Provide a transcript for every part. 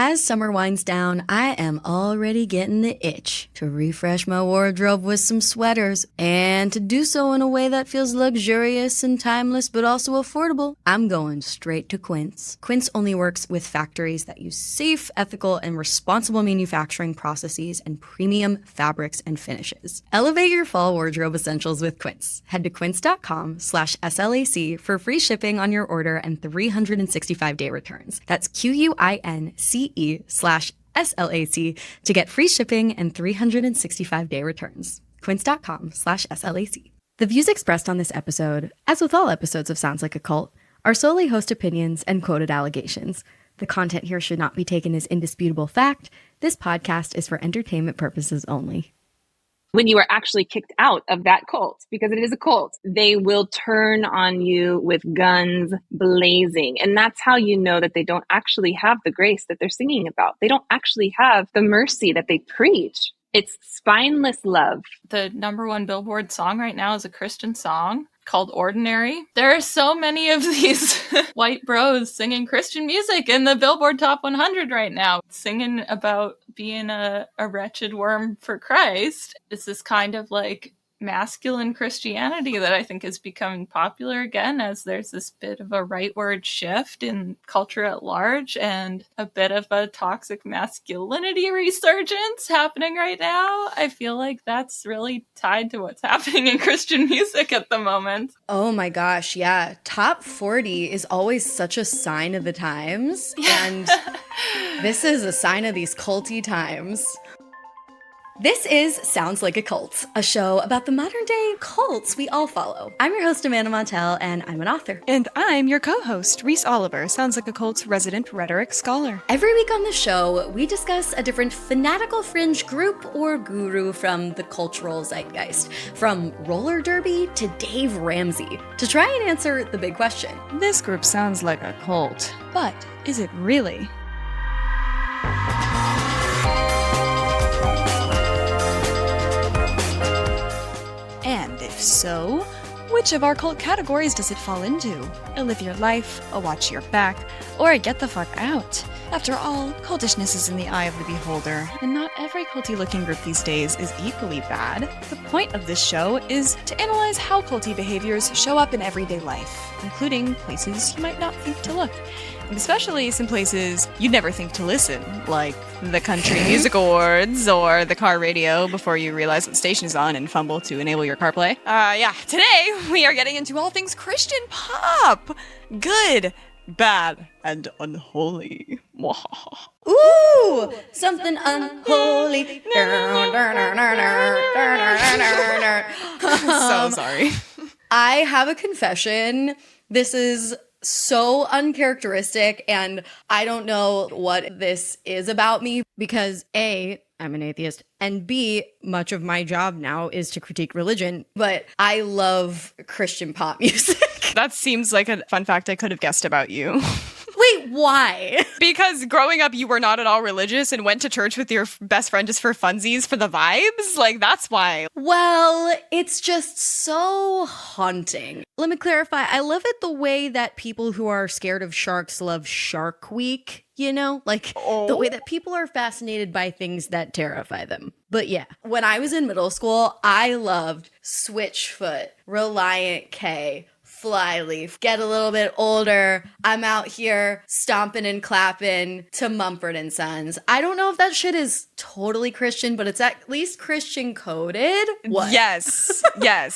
As summer winds down, I am already getting the itch to refresh my wardrobe with some sweaters, and to do so in a way that feels luxurious and timeless but also affordable. I'm going straight to Quince. Quince only works with factories that use safe, ethical, and responsible manufacturing processes and premium fabrics and finishes. Elevate your fall wardrobe essentials with Quince. Head to quince.com/SLAC for free shipping on your order and 365-day returns. That's QUINCE/SLAC to get free shipping and 365-day returns. Quince.com/SLAC. The views expressed on this episode, as with all episodes of Sounds Like a Cult, are solely host opinions and quoted allegations. The content here should not be taken as indisputable fact. This podcast is for entertainment purposes only. When you are actually kicked out of that cult, because it is a cult, they will turn on you with guns blazing. And that's how you know that they don't actually have the grace that they're singing about. They don't actually have the mercy that they preach. It's spineless love. The #1 Billboard song right now is a Christian song called Ordinary. There are so many of these white bros singing Christian music in the Billboard Top 100 right now, singing about being a wretched worm for Christ. It's this kind of like masculine Christianity that I think is becoming popular again, as there's this bit of a rightward shift in culture at large and a bit of a toxic masculinity resurgence happening right now. I feel like that's really tied to what's happening in Christian music at the moment. Oh my gosh, yeah. Top 40 is always such a sign of the times, and this is a sign of these culty times. This is Sounds Like a Cult, a show about the modern-day cults we all follow. I'm your host, Amanda Montell, and I'm an author. And I'm your co-host, Reese Oliver, Sounds Like a Cult's resident rhetoric scholar. Every week on the show, we discuss a different fanatical fringe group or guru from the cultural zeitgeist, from roller derby to Dave Ramsey, to try and answer the big question. This group sounds like a cult, but is it really? And if so, which of our cult categories does it fall into? A live your life, a watch your back, or a get the fuck out? After all, cultishness is in the eye of the beholder, and not every culty-looking group these days is equally bad. The point of this show is to analyze how culty behaviors show up in everyday life, including places you might not think to look. And especially some places you'd never think to listen, like the Country Music Awards or the car radio before you realize what station is on and fumble to enable your CarPlay. Today we are getting into all things Christian pop. Good, bad, and unholy. Ooh, something unholy. So sorry. I have a confession. This is so uncharacteristic, and I don't know what this is about me because A, I'm an atheist, and B, much of my job now is to critique religion, but I love Christian pop music. That seems like a fun fact I could have guessed about you. Wait, why? Because growing up, you were not at all religious and went to church with your best friend just for funsies, for the vibes? Like, that's why. Well, it's just so haunting. Let me clarify. I love it the way that people who are scared of sharks love Shark Week, you know? Like, the way that people are fascinated by things that terrify them. But yeah, when I was in middle school, I loved Switchfoot, Reliant K, Flyleaf. Get a little bit older, I'm out here stomping and clapping to Mumford & Sons. I don't know if that shit is totally Christian, but it's at least Christian coded. What? Yes,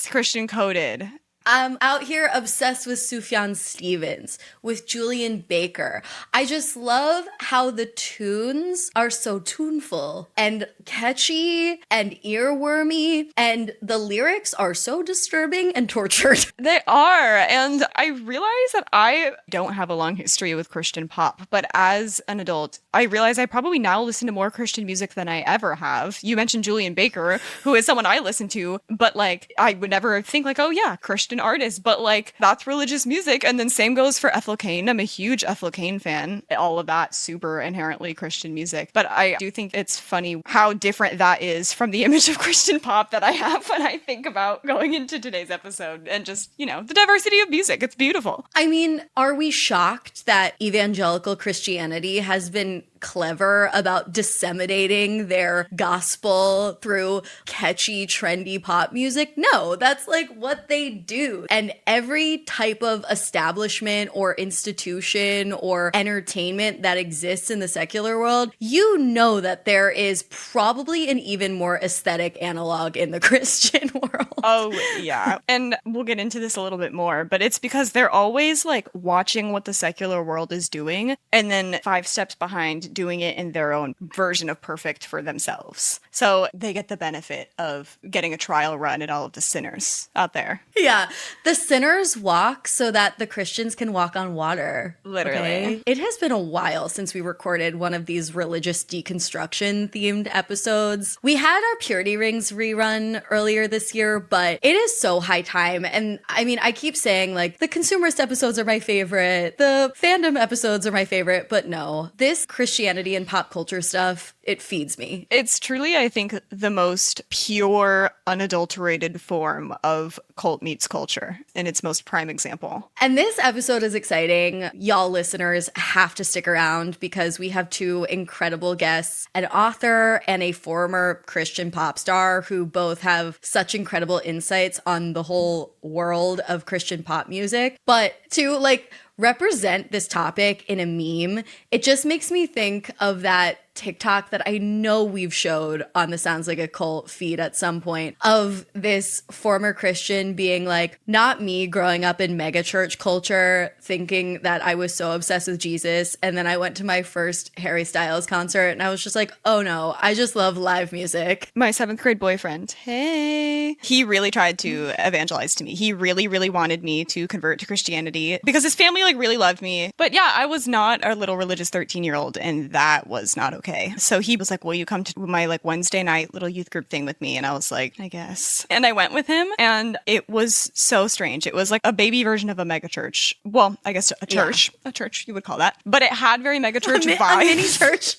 Christian coded. I'm out here obsessed with Sufjan Stevens, with Julian Baker. I just love how the tunes are so tuneful and catchy and earwormy, and the lyrics are so disturbing and tortured. They are, and I realize that I don't have a long history with Christian pop, but as an adult, I realize I probably now listen to more Christian music than I ever have. You mentioned Julian Baker, who is someone I listen to, but like, I would never think like, oh yeah, Christian artist, but like, that's religious music. And then same goes for Ethel Cain. I'm a huge Ethel Cain fan. All of that super inherently Christian music. But I do think it's funny how different that is from the image of Christian pop that I have when I think about going into today's episode and just, you know, the diversity of music. It's beautiful. I mean, are we shocked that evangelical Christianity has been clever about disseminating their gospel through catchy, trendy pop music. No, that's like what they do. And every type of establishment or institution or entertainment that exists in the secular world, you know that there is probably an even more aesthetic analog in the Christian world. Oh, yeah. And we'll get into this a little bit more, but it's because they're always like watching what the secular world is doing and then 5 steps behind doing it in their own version of perfect for themselves. So they get the benefit of getting a trial run at all of the sinners out there. Yeah. The sinners walk so that the Christians can walk on water. Literally. Okay? It has been a while since we recorded one of these religious deconstruction themed episodes. We had our Purity Rings rerun earlier this year, but it is so high time. And I mean, I keep saying like the consumerist episodes are my favorite, the fandom episodes are my favorite, but no, this Christianity and pop culture stuff, it feeds me. It's truly, I think, the most pure, unadulterated form of cult meets culture in its most prime example. And this episode is exciting. Y'all listeners have to stick around because we have 2 incredible guests, an author and a former Christian pop star who both have such incredible insights on the whole world of Christian pop music. But to like represent this topic in a meme, it just makes me think of that TikTok that I know we've showed on the Sounds Like a Cult feed at some point of this former Christian being like, not me growing up in megachurch culture thinking that I was so obsessed with Jesus. And then I went to my first Harry Styles concert and I was just like, oh no, I just love live music. My 7th grade boyfriend, hey, he really tried to evangelize to me. He really, really wanted me to convert to Christianity because his family like really loved me. But yeah, I was not a little religious 13-year-old and that was not okay. So he was like, will you come to my like Wednesday night little youth group thing with me? And I was like, I guess. And I went with him and it was so strange. It was like a baby version of a megachurch. Well, I guess a church. Yeah. A church, you would call that. But it had very megachurch vibes. A mini church.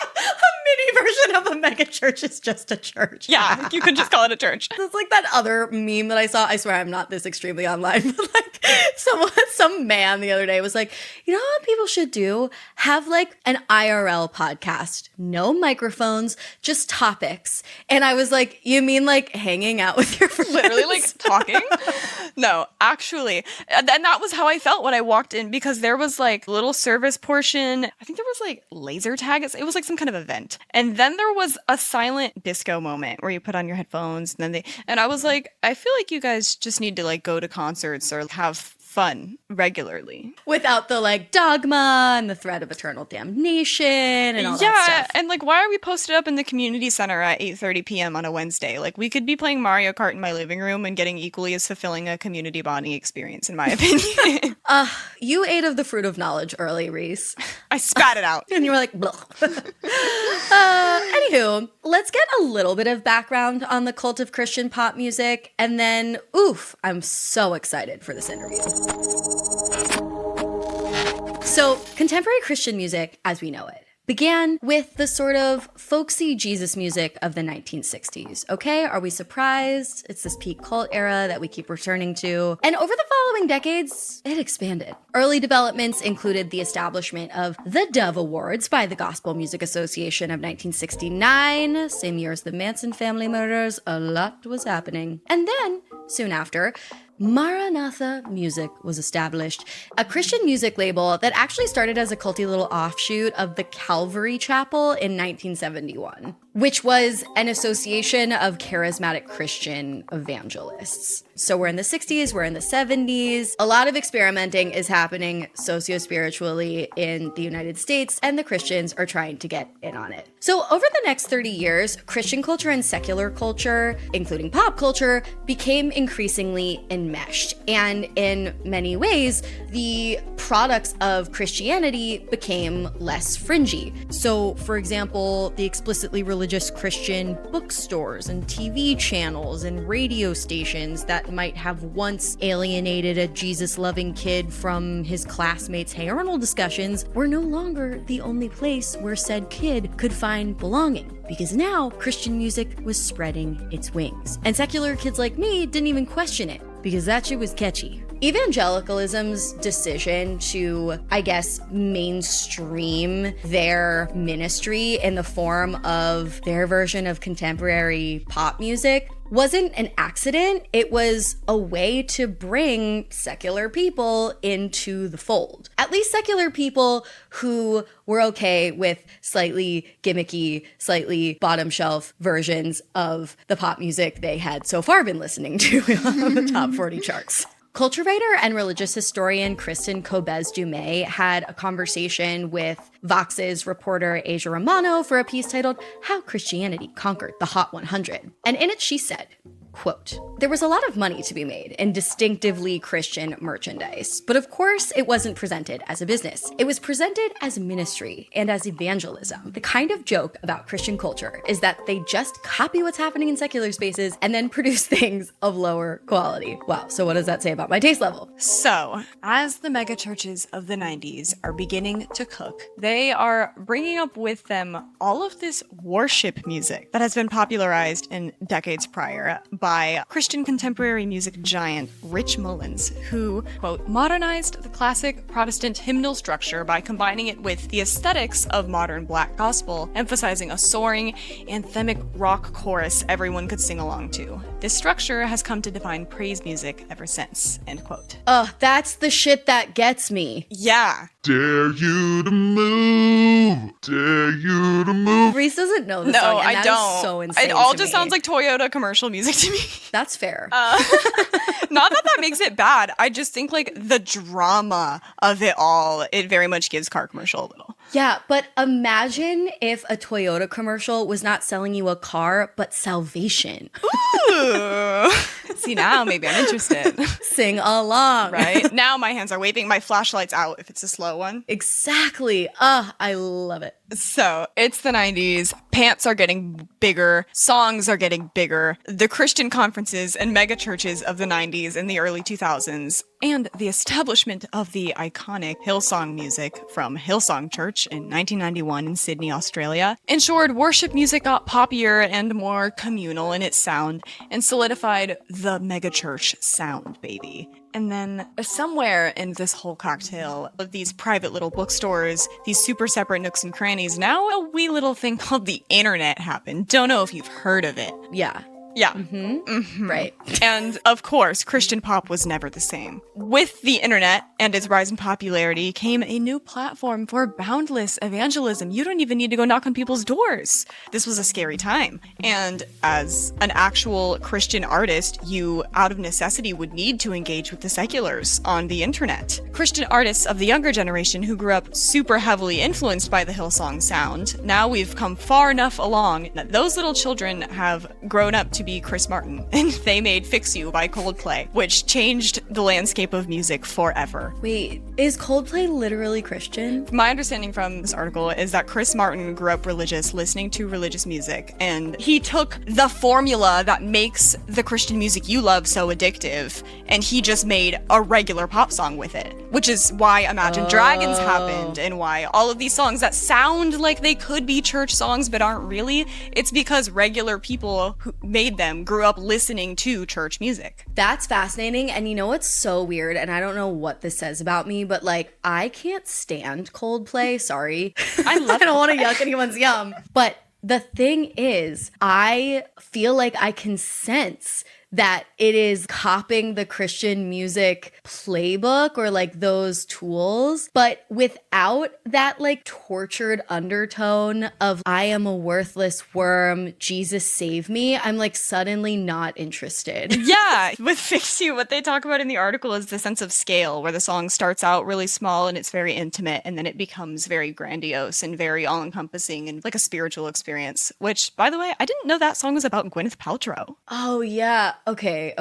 A mini version of a mega church is just a church. Yeah, you could just call it a church. It's like that other meme that I saw. I swear I'm not this extremely online, but like some man the other day was like, you know what people should do? Have like an IRL podcast. No microphones, just topics. And I was like, you mean like hanging out with your friends? Literally like talking? No, actually. And that was how I felt when I walked in because there was like little service portion. I think there was like laser tag. It was like some kind of event. And then there was a silent disco moment where you put on your headphones and I was like, I feel like you guys just need to like go to concerts or have fun regularly. Without the like dogma and the threat of eternal damnation and all that stuff. Yeah, and like why are we posted up in the community center at 8:30 p.m. on a Wednesday? Like we could be playing Mario Kart in my living room and getting equally as fulfilling a community bonding experience in my opinion. You ate of the fruit of knowledge early, Reese. I spat it out. And you were like, anywho, let's get a little bit of background on the cult of Christian pop music. And then, oof, I'm so excited for this interview. So, contemporary Christian music, as we know it, began with the sort of folksy Jesus music of the 1960s. Okay, are we surprised? It's this peak cult era that we keep returning to. And over the following decades, it expanded. Early developments included the establishment of the DIVA Awards by the Gospel Music Association of 1969. Same year as the Manson family murders, a lot was happening. And then, soon after, Maranatha Music was established, a Christian music label that actually started as a culty little offshoot of the Calvary Chapel in 1971, which was an association of charismatic Christian evangelists. So we're in the 60s, we're in the 70s. A lot of experimenting is happening socio-spiritually in the United States, and the Christians are trying to get in on it. So over the next 30 years, Christian culture and secular culture, including pop culture, became increasingly enmeshed. And in many ways, the products of Christianity became less fringy. So, for example, the explicitly religious Christian bookstores and TV channels and radio stations that might have once alienated a Jesus-loving kid from his classmates' hey Arnold discussions were no longer the only place where said kid could find belonging, because now Christian music was spreading its wings. And secular kids like me didn't even question it, because that shit was catchy. Evangelicalism's decision to, I guess, mainstream their ministry in the form of their version of contemporary pop music wasn't an accident. It was a way to bring secular people into the fold. At least secular people who were okay with slightly gimmicky, slightly bottom shelf versions of the pop music they had so far been listening to on the top 40 charts. Culture writer and religious historian Kristen Kobes-Dumais had a conversation with Vox's reporter Asia Romano for a piece titled How Christianity Conquered the Hot 100. And in it she said, quote, "There was a lot of money to be made in distinctively Christian merchandise, but of course it wasn't presented as a business. It was presented as ministry and as evangelism. The kind of joke about Christian culture is that they just copy what's happening in secular spaces and then produce things of lower quality." Wow, so what does that say about my taste level? So, as the megachurches of the 90s are beginning to cook, they are bringing up with them all of this worship music that has been popularized in decades prior by Christian contemporary music giant Rich Mullins, who, quote, modernized the classic Protestant hymnal structure by combining it with the aesthetics of modern black gospel, emphasizing a soaring, anthemic rock chorus everyone could sing along to. This structure has come to define praise music ever since, end quote. That's the shit that gets me. Yeah. Dare you to move, dare you to move. Reese doesn't know the No, song, and I that don't. is so insane It all to just me. sounds like Toyota commercial music to me. That's fair. Not that that makes it bad. I just think like the drama of it all, it very much gives car commercial a little. Yeah, but imagine if a Toyota commercial was not selling you a car, but salvation. Ooh. See, now maybe I'm interested. Sing along. Right? Now my hands are waving, my flashlight's out if it's a slow one. Exactly. I love it. So, it's the 90s. Pants are getting bigger. Songs are getting bigger. The Christian conferences and megachurches of the 90s and the early 2000s, and the establishment of the iconic Hillsong music from Hillsong Church in 1991 in Sydney, Australia, ensured worship music got poppier and more communal in its sound, and solidified the megachurch sound, baby. And then somewhere in this whole cocktail of these private little bookstores, these super separate nooks and crannies, now a wee little thing called the internet happened. Don't know if you've heard of it. Yeah. Yeah. Right. And of course, Christian pop was never the same. With the internet and its rise in popularity came a new platform for boundless evangelism. You don't even need to go knock on people's doors. This was a scary time. And as an actual Christian artist, you, out of necessity, would need to engage with the seculars on the internet. Christian artists of the younger generation who grew up super heavily influenced by the Hillsong sound, now we've come far enough along that those little children have grown up to be Chris Martin, and they made Fix You by Coldplay, which changed the landscape of music forever. Wait, is Coldplay literally Christian? My understanding from this article is that Chris Martin grew up religious, listening to religious music, and he took the formula that makes the Christian music you love so addictive, and he just made a regular pop song with it, which is why Imagine Dragons happened, and why all of these songs that sound like they could be church songs but aren't really, it's because regular people who made them grew up listening to church music. That's fascinating. And you know what's so weird? And I don't know what this says about me, but like, I can't stand Coldplay. Sorry. I don't want to yuck anyone's yum. But the thing is, I feel like I can sense that it is copying the Christian music playbook or like those tools, but without that like tortured undertone of I am a worthless worm, Jesus save me. I'm like suddenly not interested. Yeah, with Fix You, what they talk about in the article is the sense of scale, where the song starts out really small and it's very intimate, and then it becomes very grandiose and very all-encompassing and like a spiritual experience, which, by the way, I didn't know that song was about Gwyneth Paltrow. Oh yeah. Okay.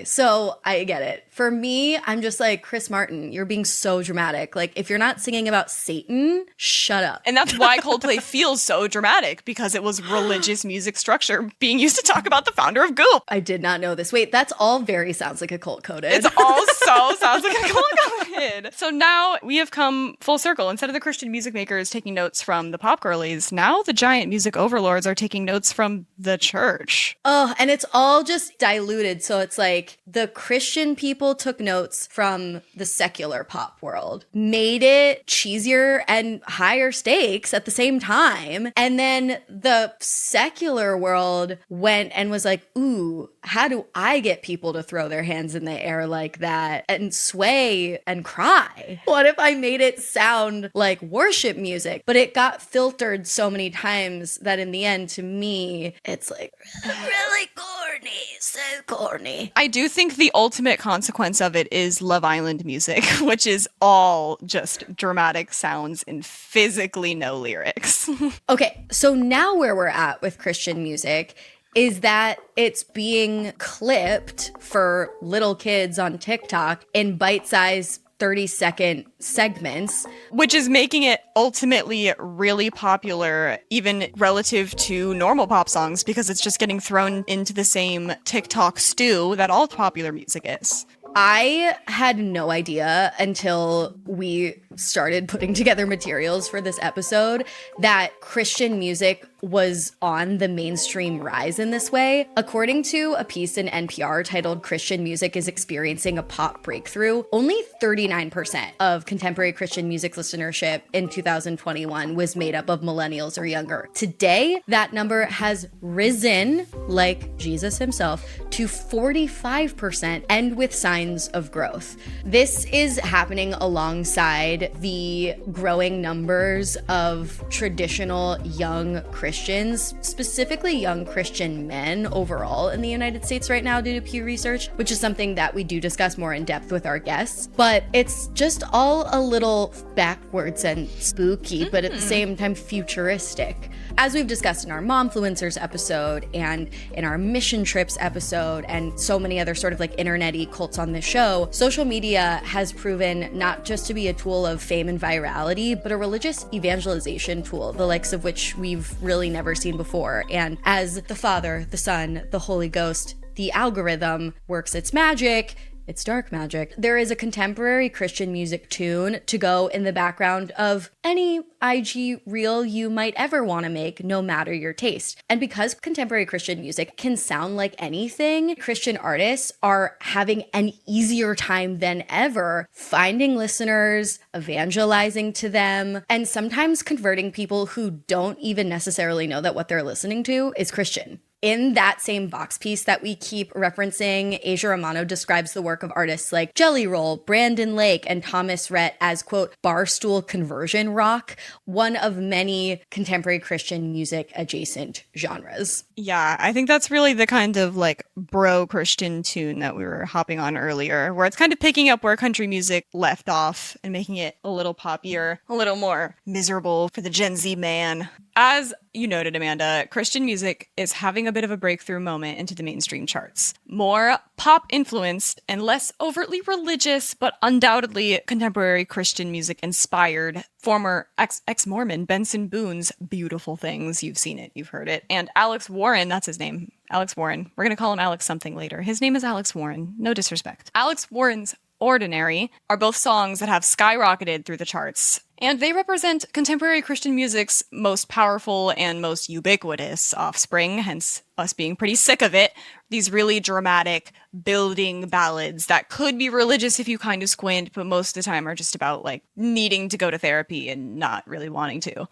So I get it. For me, I'm just like, Chris Martin, you're being so dramatic. Like, if you're not singing about Satan, shut up. And that's why Coldplay feels so dramatic, because it was religious music structure being used to talk about the founder of Goop. I did not know this. Wait, that's all very sounds like a cult coded. It's all so sounds like a cult coded. So now we have come full circle. Instead of the Christian music makers taking notes from the pop girlies, now the giant music overlords are taking notes from the church. Oh, and it's all just diluted. So it's like the Christian people took notes from the secular pop world, made it cheesier and higher stakes at the same time. And then the secular world went and was like, ooh, how do I get people to throw their hands in the air like that and sway and cry? What if I made it sound like worship music? But it got filtered so many times that in the end, to me, it's like really corny, so corny. I do think the ultimate consequence of it is Love Island music, which is all just dramatic sounds and physically no lyrics. Okay, so now where we're at with Christian music is that it's being clipped for little kids on TikTok in bite-sized 30-second segments. Which is making it ultimately really popular, even relative to normal pop songs, because it's just getting thrown into the same TikTok stew that all popular music is. I had no idea until we started putting together materials for this episode that Christian music was on the mainstream rise in this way. According to a piece in NPR titled "Christian Music is Experiencing a Pop Breakthrough," only 39% of contemporary Christian music listenership in 2021 was made up of millennials or younger. Today, that number has risen, like Jesus himself, to 45% and with signs of growth. This is happening alongside the growing numbers of traditional young Christians, specifically young Christian men overall in the United States right now due to Pew Research, which is something that we do discuss more in depth with our guests. But it's just all a little backwards and spooky, but at the same time futuristic. As we've discussed in our Momfluencers episode and in our Mission Trips episode and so many other sort of like internet-y cults on this show, social media has proven not just to be a tool of fame and virality, but a religious evangelization tool, the likes of which we've really never seen before. And as the Father, the Son, the Holy Ghost, the algorithm works its magic, it's dark magic, there is a contemporary Christian music tune to go in the background of any IG reel you might ever want to make, no matter your taste. And because contemporary Christian music can sound like anything, Christian artists are having an easier time than ever finding listeners, evangelizing to them, and sometimes converting people who don't even necessarily know that what they're listening to is Christian. In that same Vox piece that we keep referencing, Asia Romano describes the work of artists like Jelly Roll, Brandon Lake, and Thomas Rhett as, quote, barstool conversion rock, one of many contemporary Christian music adjacent genres. Yeah, I think that's really the kind of like bro Christian tune that we were hopping on earlier, where it's kind of picking up where country music left off and making it a little poppier, a little more miserable for the Gen Z man. As you noted, Amanda, Christian music is having a bit of a breakthrough moment into the mainstream charts. More pop-influenced and less overtly religious, but undoubtedly contemporary Christian music inspired former ex-Mormon Benson Boone's Beautiful Things. You've seen it, you've heard it. And Alex Warren, that's his name, Alex Warren. We're going to call him Alex something later. His name is Alex Warren, no disrespect. Alex Warren's Ordinary are both songs that have skyrocketed through the charts, and they represent contemporary Christian music's most powerful and most ubiquitous offspring, hence us being pretty sick of it. These really dramatic, building ballads that could be religious if you kind of squint, but most of the time are just about like needing to go to therapy and not really wanting to.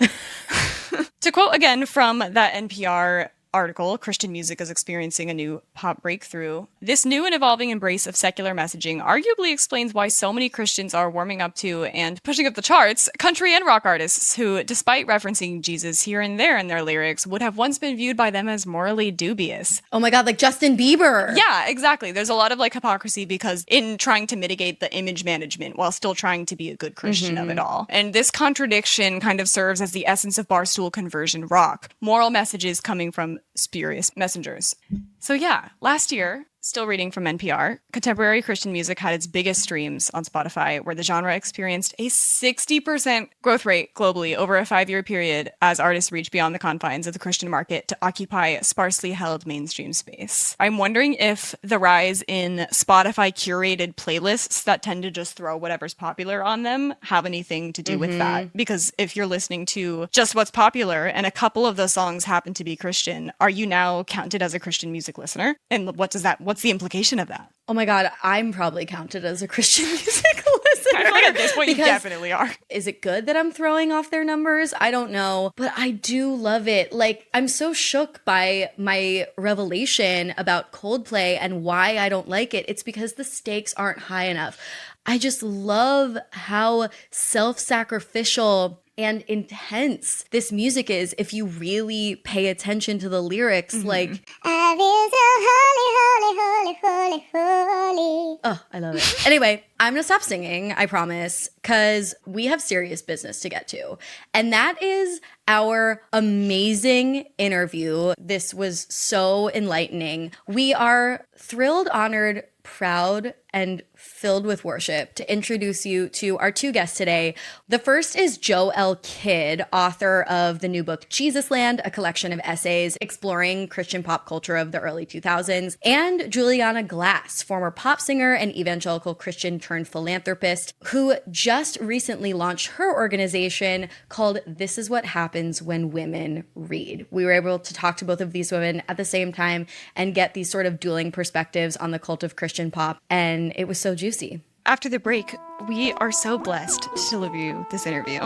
To quote again from that NPR article, Christian music is experiencing a new pop breakthrough. This new and evolving embrace of secular messaging arguably explains why so many Christians are warming up to and pushing up the charts country and rock artists who, despite referencing Jesus here and there in their lyrics, would have once been viewed by them as morally dubious. Oh my God, like Justin Bieber. Yeah, exactly. There's a lot of like hypocrisy because in trying to mitigate the image management while still trying to be a good Christian of it all. And this contradiction kind of serves as the essence of barstool conversion rock. Moral messages coming from spurious messengers. So yeah, last year, Still reading from NPR, contemporary Christian music had its biggest streams on Spotify, where the genre experienced a 60% growth rate globally over a 5-year period as artists reach beyond the confines of the Christian market to occupy sparsely held mainstream space. I'm wondering if the rise in Spotify curated playlists that tend to just throw whatever's popular on them have anything to do with that. Because if you're listening to just what's popular and a couple of those songs happen to be Christian, are you now counted as a Christian music listener? And what's the implication of that? Oh my God, I'm probably counted as a Christian music listener. I feel like at this point you definitely are. Is it good that I'm throwing off their numbers? I don't know, but I do love it. Like, I'm so shook by my revelation about Coldplay and why I don't like it. It's because the stakes aren't high enough. I just love how self-sacrificial and intense this music is if you really pay attention to the lyrics. Like, I feel so holy, holy, holy, holy. Oh, I love it. Anyway, I'm gonna stop singing, I promise, because we have serious business to get to. And that is our amazing interview. This was so enlightening. We are thrilled, honored, proud, and filled with worship to introduce you to our two guests today. The first is Joelle Kidd, author of the new book Jesusland, a collection of essays exploring Christian pop culture of the early 2000s, and Julianna Glasse, former pop singer and evangelical Christian turned philanthropist, who just recently launched her organization called This Is What Happens When Women Read. We were able to talk to both of these women at the same time and get these sort of dueling perspectives on the cult of Christian pop, and it was so juicy. After the break, we are so blessed to deliver you this interview.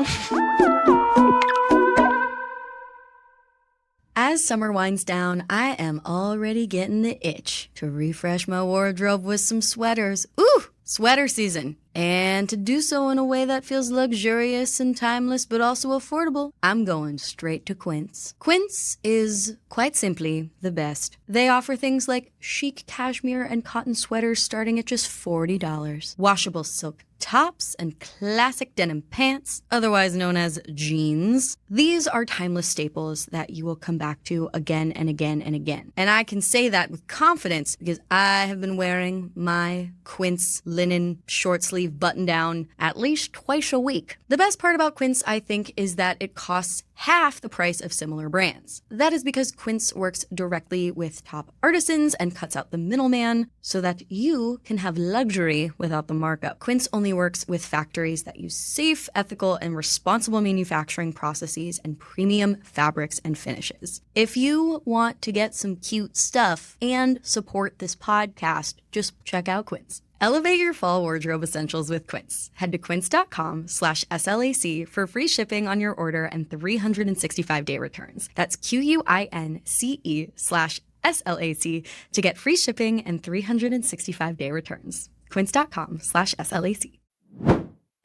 As summer winds down, I am already getting the itch to refresh my wardrobe with some sweaters. Ooh, sweater season. And to do so in a way that feels luxurious and timeless, but also affordable, I'm going straight to Quince. Quince is, quite simply, the best. They offer things like chic cashmere and cotton sweaters starting at just $40, washable silk tops and classic denim pants, otherwise known as jeans. These are timeless staples that you will come back to again and again and again. And I can say that with confidence because I have been wearing my Quince linen short sleeve button down at least twice a week. The best part about Quince, I think, is that it costs half the price of similar brands. That is because Quince works directly with top artisans and cuts out the middleman so that you can have luxury without the markup. Quince only works with factories that use safe, ethical, and responsible manufacturing processes and premium fabrics and finishes. If you want to get some cute stuff and support this podcast, just check out Quince. Elevate your fall wardrobe essentials with Quince. Head to quince.com/SLAC for free shipping on your order and 365-day returns. That's QUINCE/SLAC to get free shipping and 365-day returns. Quince.com/SLAC.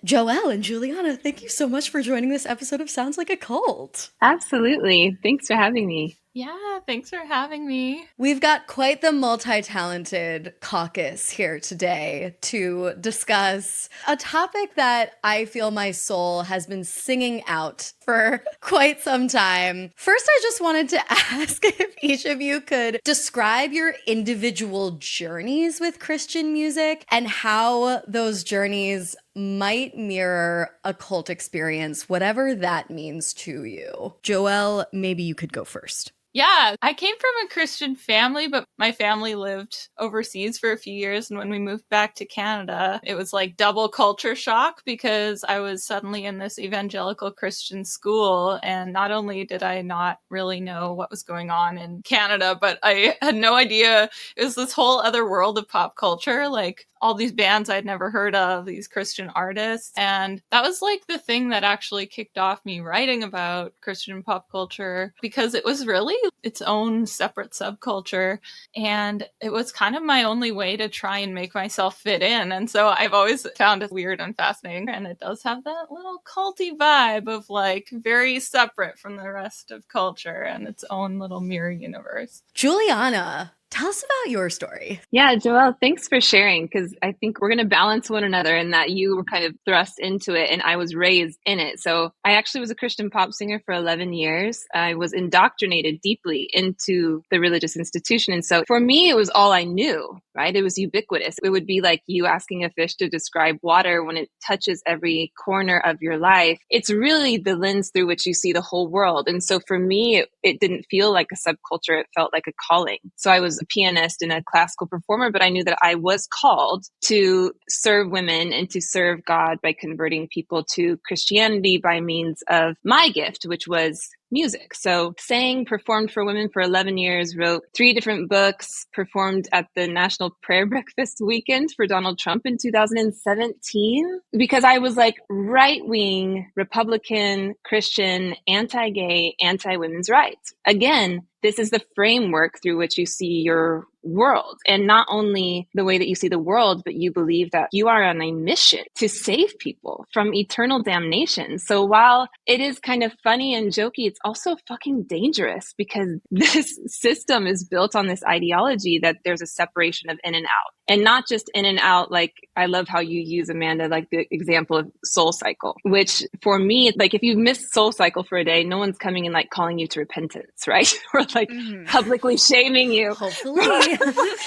Joelle and Julianna, thank you so much for joining this episode of Sounds Like a Cult. Absolutely. Thanks for having me. Yeah, thanks for having me. We've got quite the multi-talented caucus here today to discuss a topic that I feel my soul has been singing out for quite some time. First, I just wanted to ask if each of you could describe your individual journeys with Christian music and how those journeys might mirror a cult experience, whatever that means to you. Joelle, maybe you could go first. Yeah, I came from a Christian family, but my family lived overseas for a few years. And when we moved back to Canada, it was like double culture shock because I was suddenly in this evangelical Christian school. And not only did I not really know what was going on in Canada, but I had no idea it was this whole other world of pop culture, like all these bands I'd never heard of, these Christian artists. And that was like the thing that actually kicked off me writing about Christian pop culture because it was really its own separate subculture. And it was kind of my only way to try and make myself fit in. And so I've always found it weird and fascinating. And it does have that little culty vibe of like very separate from the rest of culture and its own little mirror universe. Julianna, Tell us about your story. Yeah, Joelle, thanks for sharing, because I think we're going to balance one another in that you were kind of thrust into it and I was raised in it. So I actually was a Christian pop singer for 11 years. I was indoctrinated deeply into the religious institution. And so for me, it was all I knew, right? It was ubiquitous. It would be like you asking a fish to describe water when it touches every corner of your life. It's really the lens through which you see the whole world. And so for me, it didn't feel like a subculture. It felt like a calling. So I was a pianist and a classical performer, but I knew that I was called to serve women and to serve God by converting people to Christianity by means of my gift, which was music. So sang, performed for women for 11 years, wrote 3 different books, performed at the National Prayer Breakfast weekend for Donald Trump in 2017, because I was like right-wing, Republican, Christian, anti-gay, anti-women's rights. Again, this is the framework through which you see your world. And not only the way that you see the world, but you believe that you are on a mission to save people from eternal damnation. So while it is kind of funny and jokey, it's also fucking dangerous, because this system is built on this ideology that there's a separation of in and out. And not just in and out, like I love how you use, Amanda, like the example of Soul Cycle, which for me, like if you missed Soul Cycle for a day, no one's coming and like calling you to repentance, right? Or like publicly shaming you. Hopefully.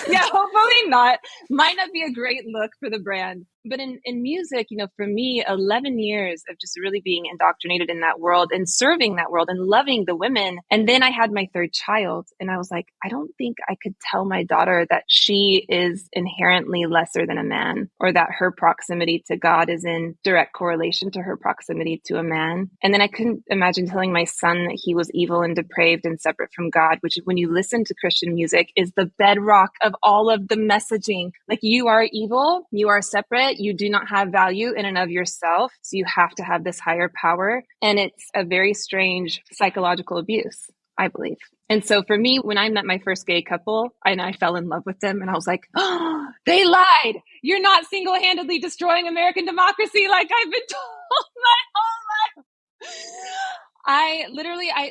Yeah, hopefully not. Might not be a great look for the brand. But in music, you know, for me, 11 years of just really being indoctrinated in that world and serving that world and loving the women. And then I had my 3rd child and I was like, I don't think I could tell my daughter that she is inherently lesser than a man, or that her proximity to God is in direct correlation to her proximity to a man. And then I couldn't imagine telling my son that he was evil and depraved and separate from God, which when you listen to Christian music is the bedrock of all of the messaging. Like, you are evil, you are separate, you do not have value in and of yourself. So you have to have this higher power. And it's a very strange psychological abuse, I believe. And so for me, when I met my first gay couple and I fell in love with them, and I was like, oh, they lied. You're not single-handedly destroying American democracy like I've been told my whole life.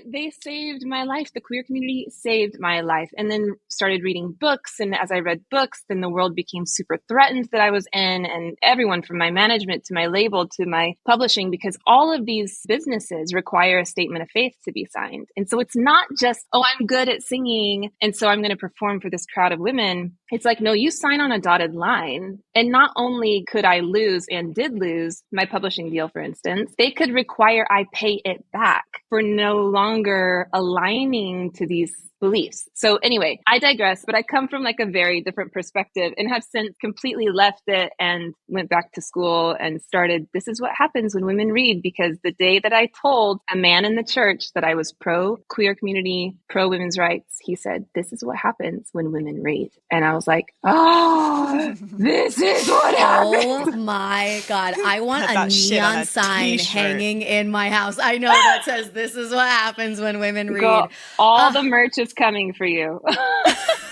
They saved my life. The queer community saved my life. And then started reading books. And as I read books, then the world became super threatened that I was in, and everyone from my management to my label to my publishing, because all of these businesses require a statement of faith to be signed. And so it's not just, oh, I'm good at singing, and so I'm going to perform for this crowd of women. It's like, no, you sign on a dotted line. And not only could I lose and did lose my publishing deal, for instance, they could require I pay it back for no longer aligning to these beliefs. So anyway, I digress, but I come from like a very different perspective and have since completely left it and went back to school and started, this is what happens when women read, because the day that I told a man in the church that I was pro queer community, pro women's rights, he said, this is what happens when women read. And I was like, oh, this is what happens. Oh my God. I want Put a that shit on neon a sign t-shirt. hanging in my house. I know that says, this is what happens when women read. Girl, all the merch is coming for you.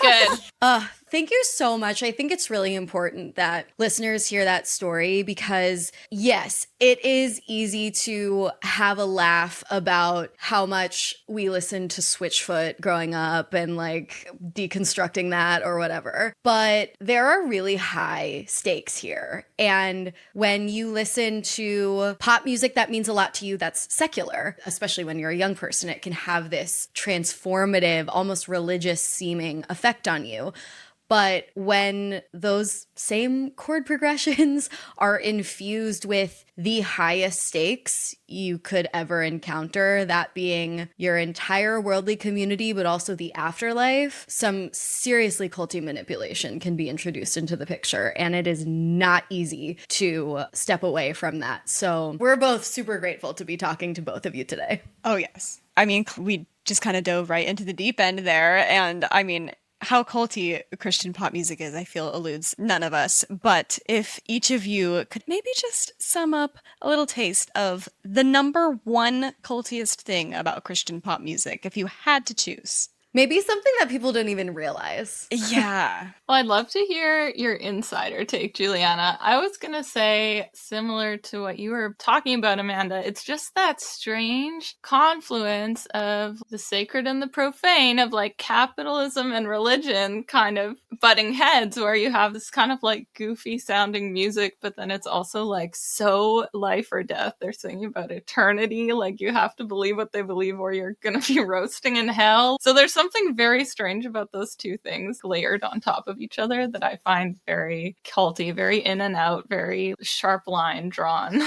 Good. Thank you so much. I think it's really important that listeners hear that story, because yes, it is easy to have a laugh about how much we listened to Switchfoot growing up and like deconstructing that or whatever. But there are really high stakes here. And when you listen to pop music that means a lot to you, that's secular, especially when you're a young person, it can have this transformative, almost religious seeming effect on you. But when those same chord progressions are infused with the highest stakes you could ever encounter, that being your entire worldly community, but also the afterlife, some seriously culty manipulation can be introduced into the picture. And it is not easy to step away from that. So we're both super grateful to be talking to both of you today. Oh, yes. I mean, we just kind of dove right into the deep end there. And I mean, how culty Christian pop music is, I feel, eludes none of us. But if each of you could maybe just sum up a little taste of the number one cultiest thing about Christian pop music, if you had to choose. Maybe something that people didn't even realize. Yeah. Well, I'd love to hear your insider take, Juliana. I was going to say, similar to what you were talking about, Amanda, it's just that strange confluence of the sacred and the profane, of like capitalism and religion kind of butting heads, where you have this kind of like goofy sounding music, but then it's also like so life or death. They're singing about eternity. Like you have to believe what they believe or you're going to be roasting in hell. So there's something very strange about those two things layered on top of each other that I find very culty, very in and out, very sharp line drawn.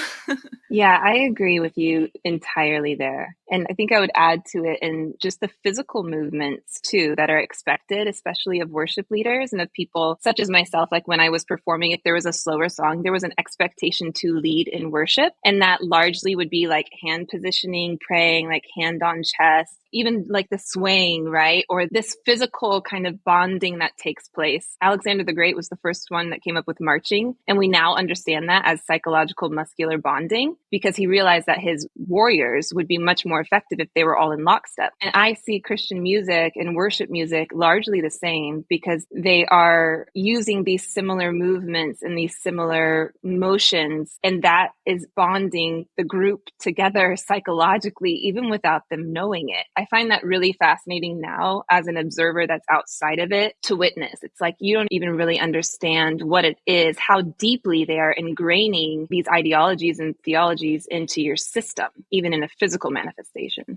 Yeah, I agree with you entirely there. And I think I would add to it in just the physical movements too that are expected, especially of worship leaders and of people such as myself. Like when I was performing, if there was a slower song, there was an expectation to lead in worship. And that largely would be like hand positioning, praying, like hand on chest, even like the swaying, right? Or this physical kind of bonding that takes place. Alexander the Great was the first one that came up with marching. And we now understand that as psychological muscular bonding because he realized that his warriors would be much more effective if they were all in lockstep. And I see Christian music and worship music largely the same because they are using these similar movements and these similar motions. And that is bonding the group together psychologically, even without them knowing it. I find that really fascinating now as an observer that's outside of it to witness. It's like you don't even really understand what it is, how deeply they are ingraining these ideologies and theologies into your system, even in a physical manifestation.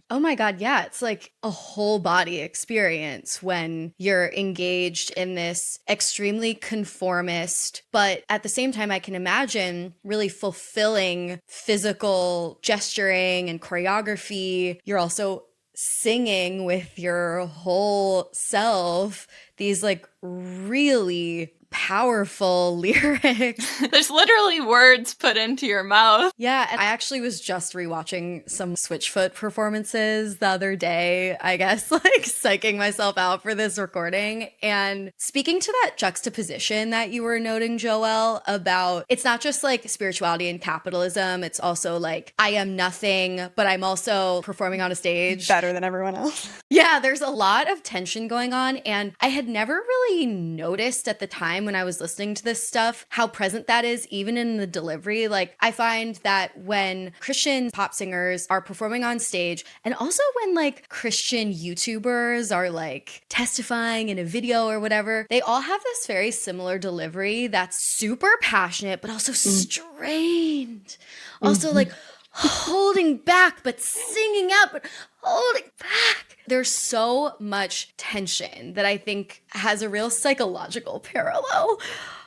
Oh my God, yeah. It's like a whole body experience when you're engaged in this extremely conformist, but at the same time, I can imagine really fulfilling physical gesturing and choreography. You're also singing with your whole self these like really powerful lyrics. There's literally words put into your mouth. Yeah, and I actually was just rewatching some Switchfoot performances the other day, I guess, like psyching myself out for this recording. And speaking to that juxtaposition that you were noting, Joelle, about it's not just like spirituality and capitalism, it's also like I am nothing, but I'm also performing on a stage. Better than everyone else. Yeah, there's a lot of tension going on. And I had never really noticed at the time when I was listening to this stuff how present that is, even in the delivery. Like, I find that when Christian pop singers are performing on stage, and also when like Christian YouTubers are like testifying in a video or whatever, they all have this very similar delivery that's super passionate, but also strained. Also, like, holding back, but singing out, but holding back. There's so much tension that I think has a real psychological parallel.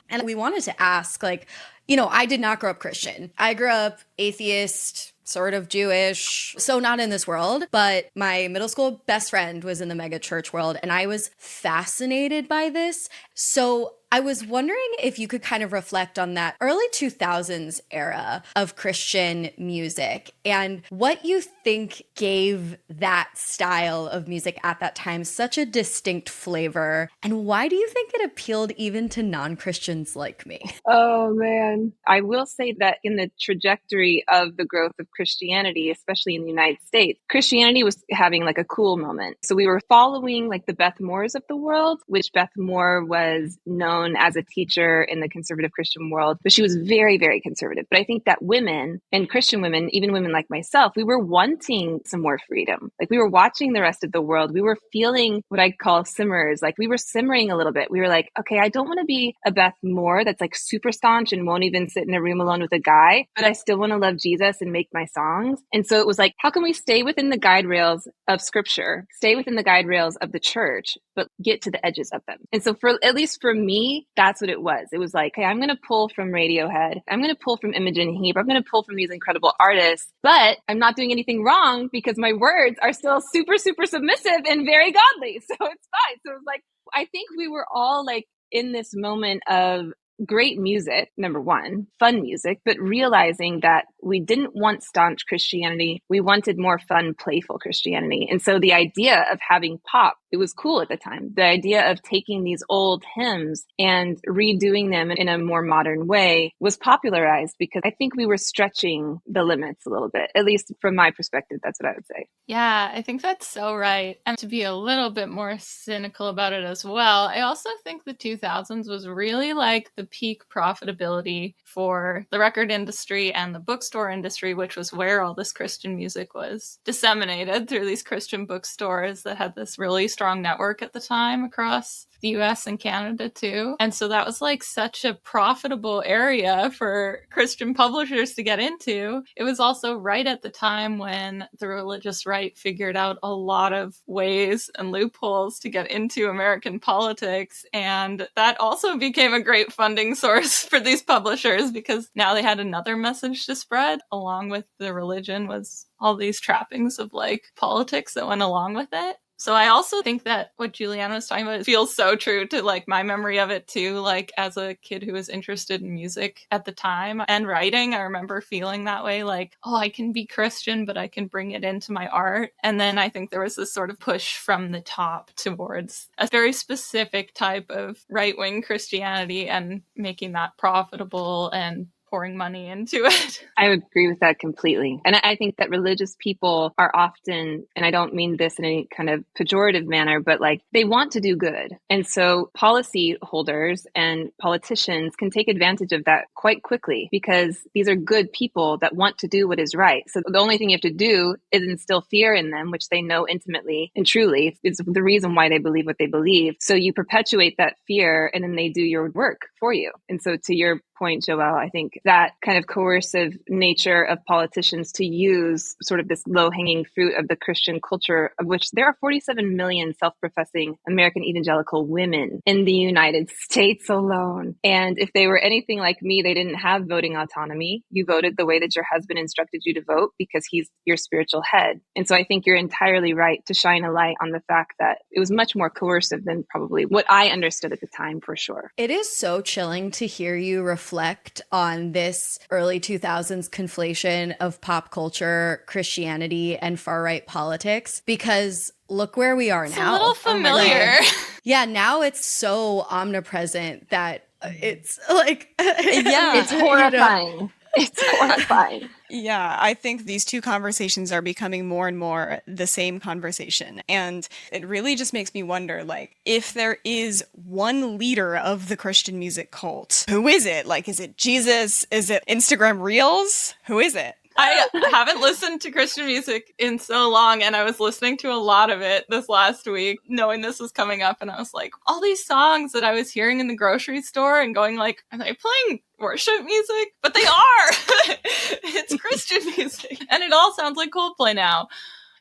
And we wanted to ask, like, you know, I did not grow up Christian. I grew up atheist, sort of Jewish, so not in this world, but my middle school best friend was in the mega church world, and I was fascinated by this. So I was wondering if you could kind of reflect on that early 2000s era of Christian music and what you think gave that style of music at that time such a distinct flavor, and why do you think it appealed even to non-Christians like me? Oh man. I will say that in the trajectory of the growth of Christianity, especially in the United States, Christianity was having like a cool moment. So we were following like the Beth Moores of the world, which Beth Moore was known as a teacher in the conservative Christian world, but she was very, very conservative. But I think that women and Christian women, even women like myself, we were wanting some more freedom. Like we were watching the rest of the world. We were feeling what I call simmers. Like we were simmering a little bit. We were like, okay, I don't want to be a Beth Moore that's like super staunch and won't even sit in a room alone with a guy, but I still want to love Jesus and make my songs. And so it was like, how can we stay within the guide rails of scripture, stay within the guide rails of the church, but get to the edges of them? And so for, at least for me, that's what it was. It was like, hey, I'm going to pull from Radiohead. I'm going to pull from Imogen Heap. I'm going to pull from these incredible artists, but I'm not doing anything wrong because my words are still super, super submissive and very godly. So it's fine. So it's like, I think we were all like in this moment of great music, number one, fun music, but realizing that we didn't want staunch Christianity. We wanted more fun, playful Christianity. And so the idea of having pop it was cool at the time. The idea of taking these old hymns and redoing them in a more modern way was popularized because I think we were stretching the limits a little bit, at least from my perspective. That's what I would say. Yeah, I think that's so right. And to be a little bit more cynical about it as well, I also think the 2000s was really like the peak profitability for the record industry and the bookstore industry, which was where all this Christian music was disseminated through these Christian bookstores that had this really strong network at the time across the US and Canada too. And so that was like such a profitable area for Christian publishers to get into. It was also right at the time when the religious right figured out a lot of ways and loopholes to get into American politics. And that also became a great funding source for these publishers because now they had another message to spread along with the religion was all these trappings of like politics that went along with it. So I also think that what Julianna was talking about feels so true to like my memory of it too. Like as a kid who was interested in music at the time and writing, I remember feeling that way like, oh, I can be Christian, but I can bring it into my art. And then I think there was this sort of push from the top towards a very specific type of right-wing Christianity and making that profitable and pouring money into it. I would agree with that completely. And I think that religious people are often, and I don't mean this in any kind of pejorative manner, but like they want to do good. And so policy holders and politicians can take advantage of that quite quickly because these are good people that want to do what is right. So the only thing you have to do is instill fear in them, which they know intimately and truly is the reason why they believe what they believe. So you perpetuate that fear and then they do your work for you. And so to your point, Joelle, I think that kind of coercive nature of politicians to use sort of this low-hanging fruit of the Christian culture, of which there are 47 million self-professing American evangelical women in the United States alone. And if they were anything like me, they didn't have voting autonomy. You voted the way that your husband instructed you to vote because he's your spiritual head. And so I think you're entirely right to shine a light on the fact that it was much more coercive than probably what I understood at the time, for sure. It is so chilling to hear you reflect on this early 2000s conflation of pop culture, Christianity, and far-right politics, because look where we are now. It's a little familiar. Yeah, now it's so omnipresent that it's like... Yeah. It's horrifying. It's horrifying. Yeah, I think these two conversations are becoming more and more the same conversation. And it really just makes me wonder, like, if there is one leader of the Christian music cult, who is it? Like, is it Jesus? Is it Instagram Reels? Who is it? I haven't listened to Christian music in so long, and I was listening to a lot of it this last week, knowing this was coming up, and I was like, all these songs that I was hearing in the grocery store and going like, are they playing worship music? But they are! It's Christian music. And it all sounds like Coldplay now.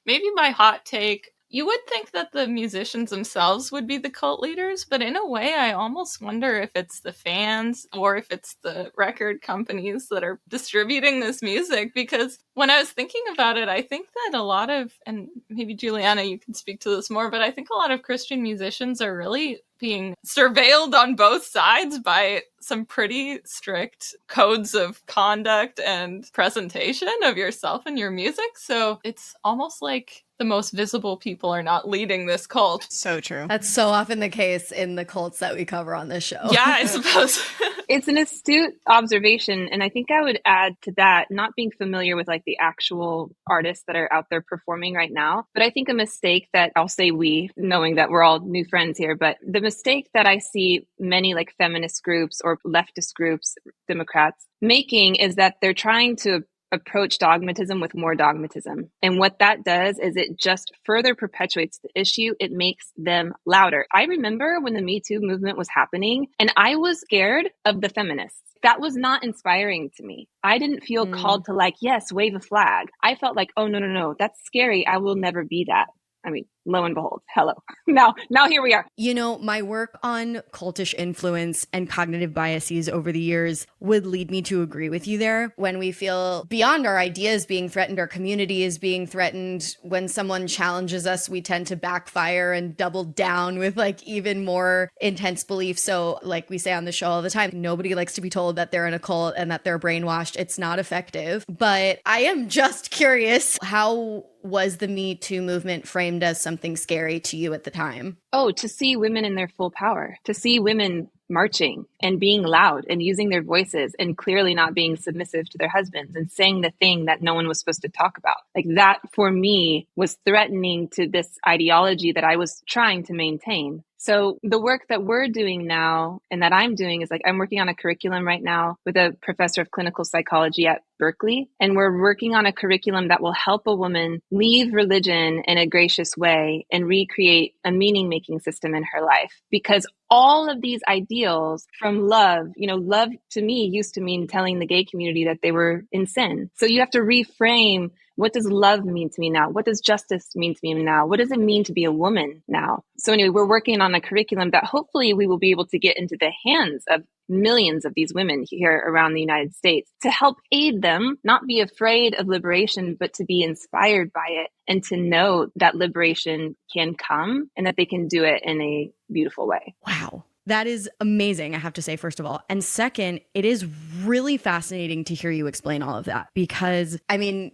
Maybe my hot take, you would think that the musicians themselves would be the cult leaders, but in a way, I almost wonder if it's the fans or if it's the record companies that are distributing this music. Because when I was thinking about it, I think that a lot of, and maybe Julianna, you can speak to this more, but I think a lot of Christian musicians are really being surveilled on both sides by some pretty strict codes of conduct and presentation of yourself and your music. So it's almost like the most visible people are not leading this cult. So true. That's so often the case in the cults that we cover on this show. Yeah, I suppose. It's an astute observation. And I think I would add to that, not being familiar with like the actual artists that are out there performing right now, but I think a mistake that I'll say we, knowing that we're all new friends here, but the mistake that I see many like feminist groups or leftist groups, Democrats, making is that they're trying to approach dogmatism with more dogmatism. And what that does is it just further perpetuates the issue. It makes them louder. I remember when the Me Too movement was happening and I was scared of the feminists. That was not inspiring to me. I didn't feel called to like, yes, wave a flag. I felt like, oh, no, that's scary. I will never be that. I mean, lo and behold, hello. Now here we are. You know, my work on cultish influence and cognitive biases over the years would lead me to agree with you there. When we feel beyond our ideas being threatened, our community is being threatened, when someone challenges us, we tend to backfire and double down with like even more intense belief. So like we say on the show all the time, nobody likes to be told that they're in a cult and that they're brainwashed. It's not effective. But I am just curious how was the Me Too movement framed as something scary to you at the time? Oh, to see women in their full power, to see women marching and being loud and using their voices and clearly not being submissive to their husbands and saying the thing that no one was supposed to talk about. Like that for me was threatening to this ideology that I was trying to maintain. So the work that we're doing now and that I'm doing is like, I'm working on a curriculum right now with a professor of clinical psychology at Berkeley. And we're working on a curriculum that will help a woman leave religion in a gracious way and recreate a meaning making system in her life. Because all of these ideals from love, love to me used to mean telling the gay community that they were in sin. So you have to reframe, what does love mean to me now? What does justice mean to me now? What does it mean to be a woman now? So anyway, we're working on a curriculum that hopefully we will be able to get into the hands of millions of these women here around the United States to help aid them, not be afraid of liberation, but to be inspired by it and to know that liberation can come and that they can do it in a beautiful way. Wow. That is amazing, I have to say, first of all. And second, it is really fascinating to hear you explain all of that because,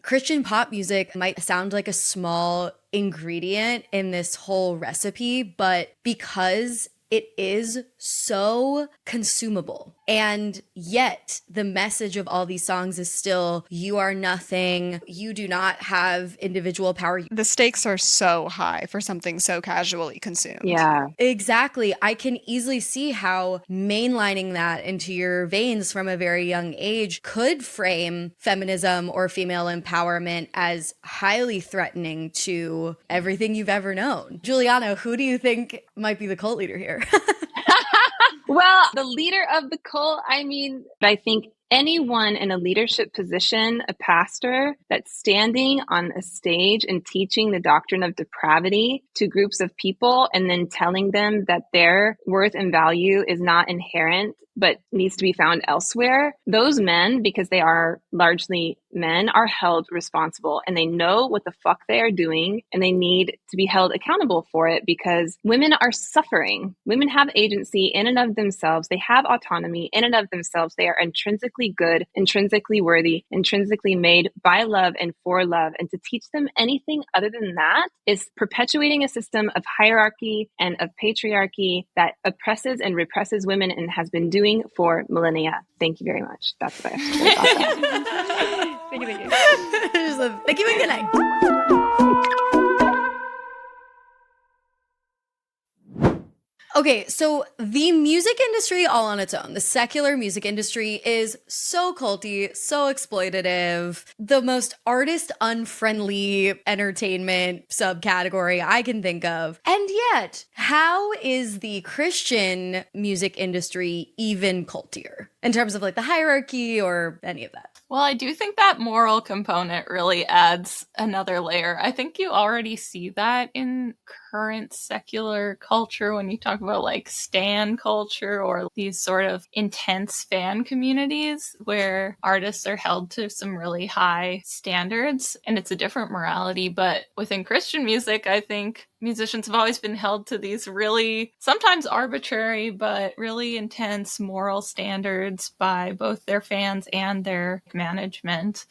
Christian pop music might sound like a small ingredient in this whole recipe, but because it is so consumable. And yet the message of all these songs is still, you are nothing. You do not have individual power. The stakes are so high for something so casually consumed. Yeah, exactly. I can easily see how mainlining that into your veins from a very young age could frame feminism or female empowerment as highly threatening to everything you've ever known. Julianna, who do you think might be the cult leader here? Well, the leader of the cult, I think anyone in a leadership position, a pastor that's standing on a stage and teaching the doctrine of depravity to groups of people and then telling them that their worth and value is not inherent but needs to be found elsewhere, those men, because they are largely men, are held responsible and they know what the fuck they are doing and they need to be held accountable for it because women are suffering. Women have agency in and of themselves. They have autonomy in and of themselves. They are intrinsically good, intrinsically worthy, intrinsically made by love and for love. And to teach them anything other than that is perpetuating a system of hierarchy and of patriarchy that oppresses and represses women and has been doing for millennia. Thank you very much. That's what I have to say about that. Thank you. Thank you and good night. Okay, so the music industry all on its own, the secular music industry is so culty, so exploitative, the most artist-unfriendly entertainment subcategory I can think of. And yet, how is the Christian music industry even cultier in terms of like the hierarchy or any of that? Well, I do think that moral component really adds another layer. I think you already see that in current secular culture when you talk about like stan culture or these sort of intense fan communities where artists are held to some really high standards and it's a different morality. But within Christian music, I think musicians have always been held to these really sometimes arbitrary but really intense moral standards by both their fans and their management.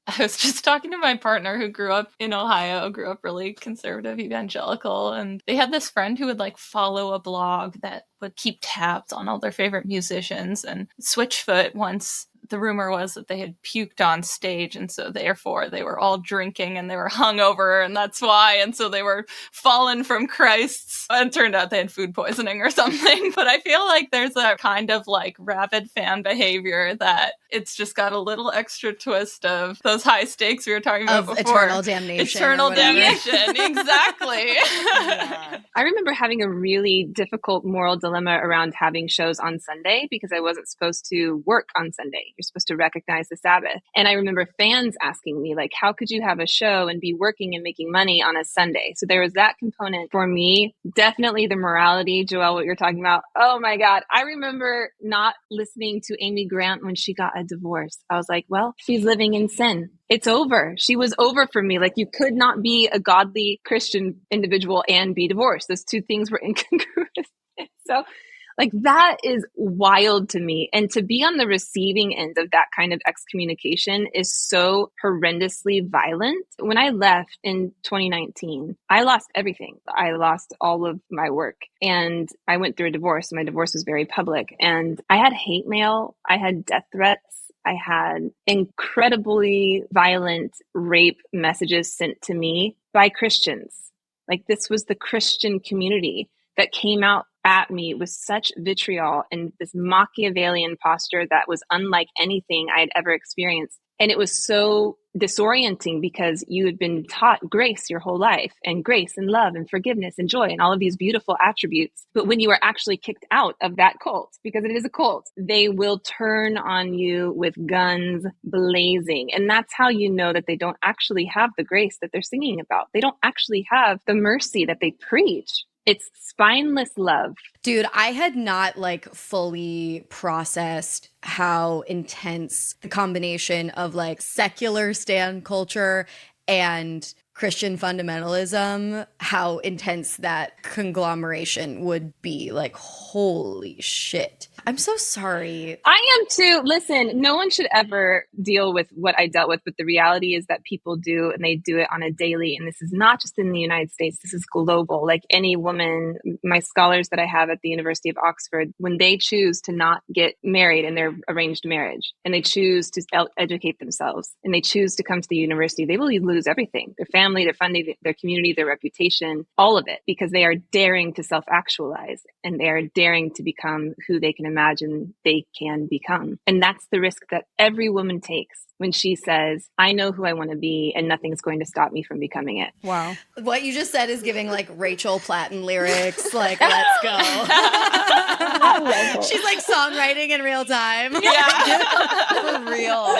I was just talking to my partner who grew up in Ohio, grew up really conservative evangelical, and they had this friend who would like follow a blog that would keep tabs on all their favorite musicians. And Switchfoot once, the rumor was that they had puked on stage, and so therefore they were all drinking and they were hungover, and that's why. And so they were fallen from Christ's. And it turned out they had food poisoning or something. But I feel like there's a kind of like rabid fan behavior that it's just got a little extra twist of those high stakes we were talking about of before. Eternal damnation. Eternal damnation, exactly. Yeah. I remember having a really difficult moral dilemma around having shows on Sunday because I wasn't supposed to work on Sunday. You're supposed to recognize the Sabbath. And I remember fans asking me, like, how could you have a show and be working and making money on a Sunday? So there was that component for me. Definitely the morality, Joelle, what you're talking about. Oh my God. I remember not listening to Amy Grant when she got a divorce. I was like, well, she's living in sin. It's over. She was over for me. Like, you could not be a godly Christian individual and be divorced. Those two things were incongruous. So Like that is wild to me. And to be on the receiving end of that kind of excommunication is so horrendously violent. When I left in 2019, I lost everything. I lost all of my work and I went through a divorce. My divorce was very public and I had hate mail. I had death threats. I had incredibly violent rape messages sent to me by Christians. Like this was the Christian community that came out at me with such vitriol and this Machiavellian posture that was unlike anything I had ever experienced. And it was so disorienting because you had been taught grace your whole life and grace and love and forgiveness and joy and all of these beautiful attributes. But when you are actually kicked out of that cult, because it is a cult, they will turn on you with guns blazing. And that's how you know that they don't actually have the grace that they're singing about. They don't actually have the mercy that they preach. It's spineless love. Dude, I had not like fully processed how intense the combination of like secular stan culture and Christian fundamentalism, how intense that conglomeration would be. Like, holy shit. I'm so sorry. I am too. Listen, no one should ever deal with what I dealt with, but the reality is that people do, and they do it on a daily. And this is not just in the United States, this is global. Like any woman, my scholars that I have at the University of Oxford, when they choose to not get married in their arranged marriage, and they choose to educate themselves, and they choose to come to the university, they will lose everything. Their family, their funding, their community, their reputation, all of it, because they are daring to self-actualize and they are daring to become who they can imagine they can become. And that's the risk that every woman takes when she says, I know who I want to be and nothing's going to stop me from becoming it. Wow. What you just said is giving like Rachel Platten lyrics, like, let's go. She's like songwriting in real time. Yeah, for real.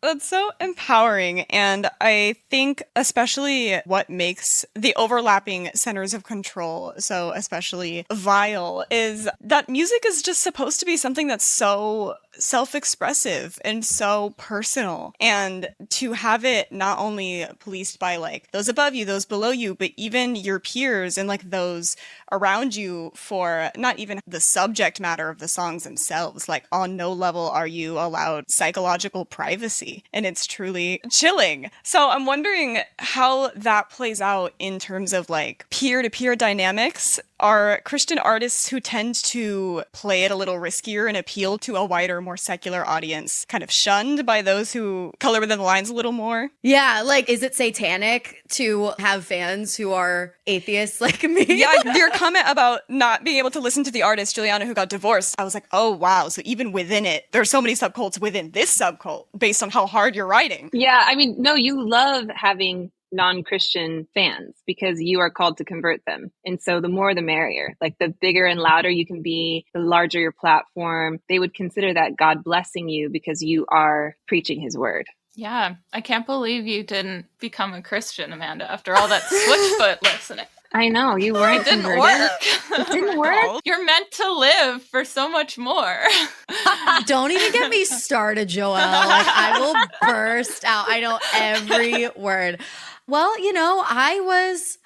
That's so empowering. And I think especially what makes the overlapping centers of control so especially vile is that music is just supposed to be something that's so self-expressive and so personal, and to have it not only policed by like those above you, those below you, but even your peers and like those around you for not even the subject matter of the songs themselves. Like on no level are you allowed psychological privacy, and it's truly chilling. So I'm wondering how that plays out in terms of like peer-to-peer dynamics. Are Christian artists who tend to play it a little riskier and appeal to a wider, more secular audience kind of shunned by those who color within the lines a little more? Yeah, like, is it satanic to have fans who are atheists like me? Yeah, your comment about not being able to listen to the artist, Julianna, who got divorced, I was like, oh, wow. So even within it, there's so many subcults within this subcult based on how hard you're writing. Yeah, I mean, no, you love having non-Christian fans because you are called to convert them. And so the more the merrier. Like the bigger and louder you can be, the larger your platform, they would consider that God blessing you because you are preaching his word. Yeah, I can't believe you didn't become a Christian, Amanda, after all that Switchfoot listening. I know, you weren't It didn't converted. work. It didn't work. You're meant to live for so much more. Don't even get me started, Joelle. Like, I will burst out. I know every word. Well, you know, I was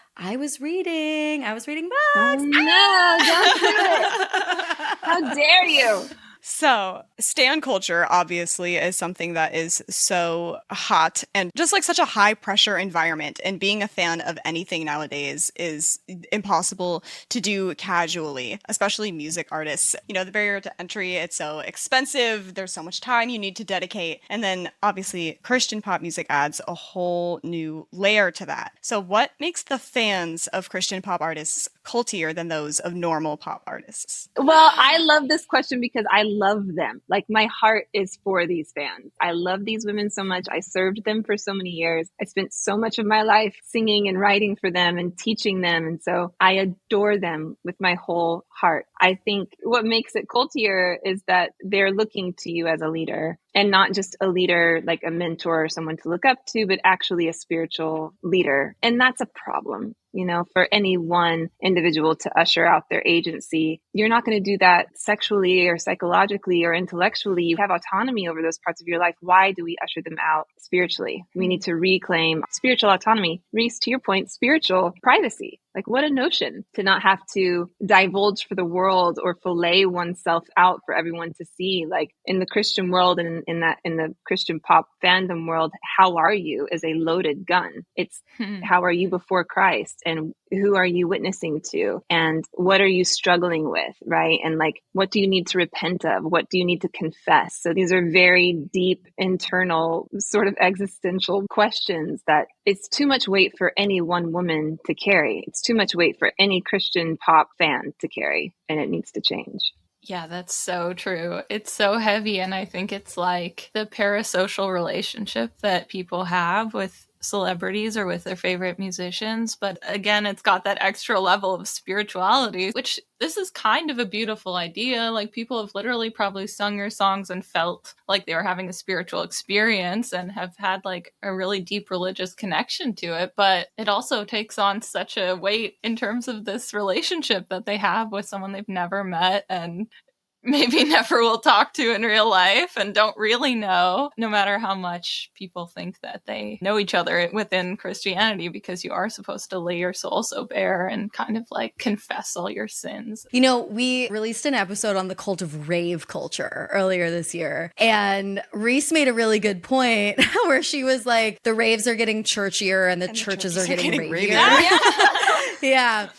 reading books. Oh, no, don't do it. How dare you? So, stan culture obviously is something that is so hot and just like such a high pressure environment. And being a fan of anything nowadays is impossible to do casually, especially music artists. You know, the barrier to entry, it's so expensive. There's so much time you need to dedicate. And then obviously Christian pop music adds a whole new layer to that. So what makes the fans of Christian pop artists cultier than those of normal pop artists? Well, I love this question because I love them. Like my heart is for these fans. I love these women so much. I served them for so many years. I spent so much of my life singing and writing for them and teaching them. And so I adore them with my whole heart. I think what makes it cultier is that they're looking to you as a leader, and not just a leader, like a mentor or someone to look up to, but actually a spiritual leader. And that's a problem. You know, for any one individual to usher out their agency, you're not going to do that sexually or psychologically or intellectually. You have autonomy over those parts of your life. Why do we usher them out spiritually? We need to reclaim spiritual autonomy. Reese, to your point, spiritual privacy. Like, what a notion to not have to divulge for the world or fillet oneself out for everyone to see. Like in the Christian world and in the Christian pop fandom world, how are you is a loaded gun. It's how are you before Christ, and who are you witnessing to, and what are you struggling with, right? And like, what do you need to repent of? What do you need to confess? So these are very deep, internal, sort of existential questions that it's too much weight for any one woman to carry. It's too much weight for any Christian pop fan to carry, and it needs to change. Yeah, that's so true. It's so heavy, and I think it's like the parasocial relationship that people have with celebrities or with their favorite musicians. But again, it's got that extra level of spirituality, which this is kind of a beautiful idea. Like, people have literally probably sung your songs and felt like they were having a spiritual experience and have had like a really deep religious connection to it. But it also takes on such a weight in terms of this relationship that they have with someone they've never met and maybe never will talk to in real life and don't really know, no matter how much people think that they know each other within Christianity, because you are supposed to lay your soul so bare and kind of like confess all your sins. You know, we released an episode on the cult of rave culture earlier this year, and Reese made a really good point where she was like, the raves are getting churchier and the churches are getting ravier. Yeah.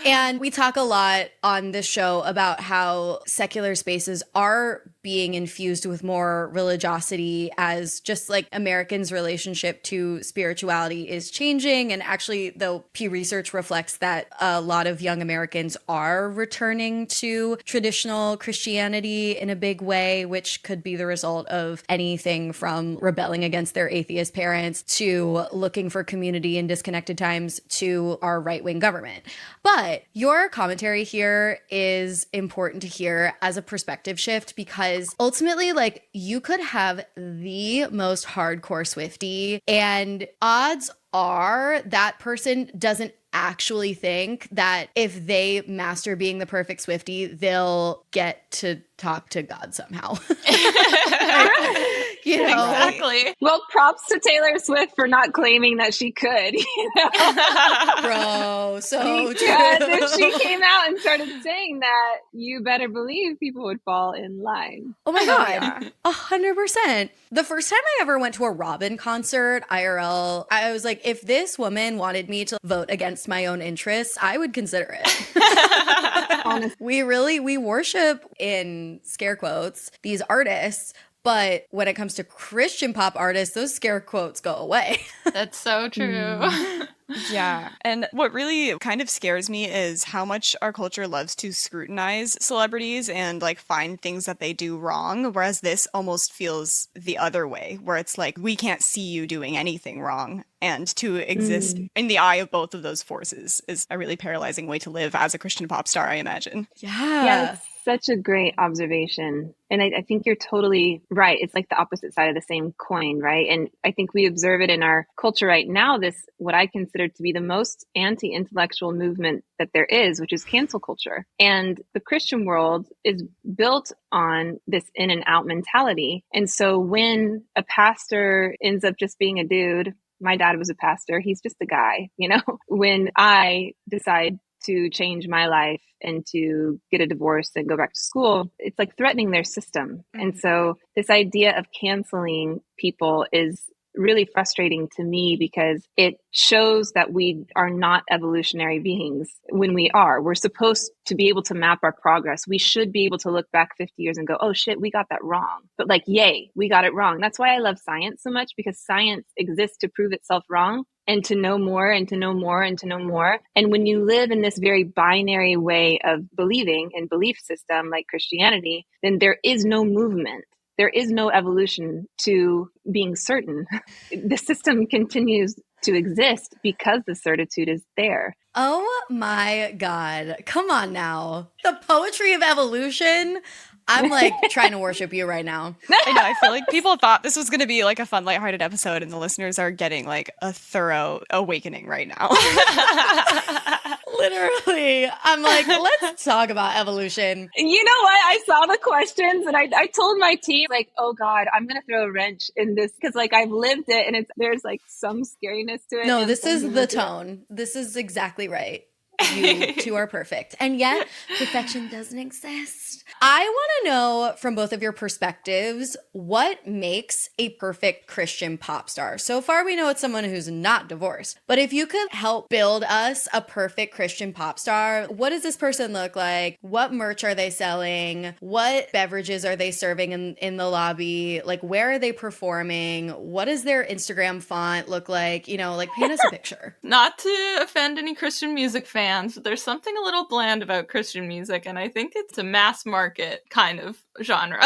And we talk a lot on this show about how secular spaces are being infused with more religiosity, as just like Americans' relationship to spirituality is changing. And actually, though, Pew Research reflects that a lot of young Americans are returning to traditional Christianity in a big way, which could be the result of anything from rebelling against their atheist parents to looking for community in disconnected times to our right-wing government. But your commentary here is important to hear as a perspective shift, because ultimately, like, you could have the most hardcore Swiftie, and odds are that person doesn't actually think that if they master being the perfect Swiftie, they'll get to talk to God somehow. You know? Exactly. Well, props to Taylor Swift for not claiming that she could. You know? Bro, so because if she came out and started saying that, you better believe people would fall in line. Oh my God, 100%. The first time I ever went to a Robin concert, IRL, I was like, if this woman wanted me to vote against my own interests, I would consider it. Honestly. We worship, in scare quotes, these artists. But when it comes to Christian pop artists, those scare quotes go away. That's so true. Yeah. And what really kind of scares me is how much our culture loves to scrutinize celebrities and like find things that they do wrong. Whereas this almost feels the other way, where it's like, we can't see you doing anything wrong. And to exist in the eye of both of those forces is a really paralyzing way to live as a Christian pop star, I imagine. Yeah, that's such a great observation. And I think you're totally right. It's like the opposite side of the same coin, right? And I think we observe it in our culture right now, this, what I consider to be the most anti-intellectual movement that there is, which is cancel culture. And the Christian world is built on this in and out mentality. And so when a pastor ends up just being a dude, my dad was a pastor, he's just a guy, you know? When I decide to change my life and to get a divorce and go back to school, it's like threatening their system. And so this idea of canceling people is really frustrating to me, because it shows that we are not evolutionary beings when we are. We're supposed to be able to map our progress. We should be able to look back 50 years and go, oh shit, we got that wrong. But like, yay, we got it wrong. That's why I love science so much, because science exists to prove itself wrong and to know more and to know more and to know more. And when you live in this very binary way of believing and belief system like Christianity, then there is no movement. There is no evolution to being certain. The system continues to exist because the certitude is there. Oh my God. Come on now. The poetry of evolution. I'm like trying to worship you right now. I know. I feel like people thought this was going to be like a fun, lighthearted episode, and the listeners are getting like a thorough awakening right now. Literally. I'm like, let's talk about evolution. You know what? I saw the questions and I told my team, like, oh God, I'm going to throw a wrench in this, because like I've lived it and there's like some scariness to it. No, this is the tone. This is exactly right. You two are perfect. And yet, perfection doesn't exist. I want to know from both of your perspectives, what makes a perfect Christian pop star? So far, we know it's someone who's not divorced. But if you could help build us a perfect Christian pop star, what does this person look like? What merch are they selling? What beverages are they serving in the lobby? Like, where are they performing? What does their Instagram font look like? You know, like, paint us a picture. Not to offend any Christian music fans, but there's something a little bland about Christian music, and I think it's a mass market kind of genre.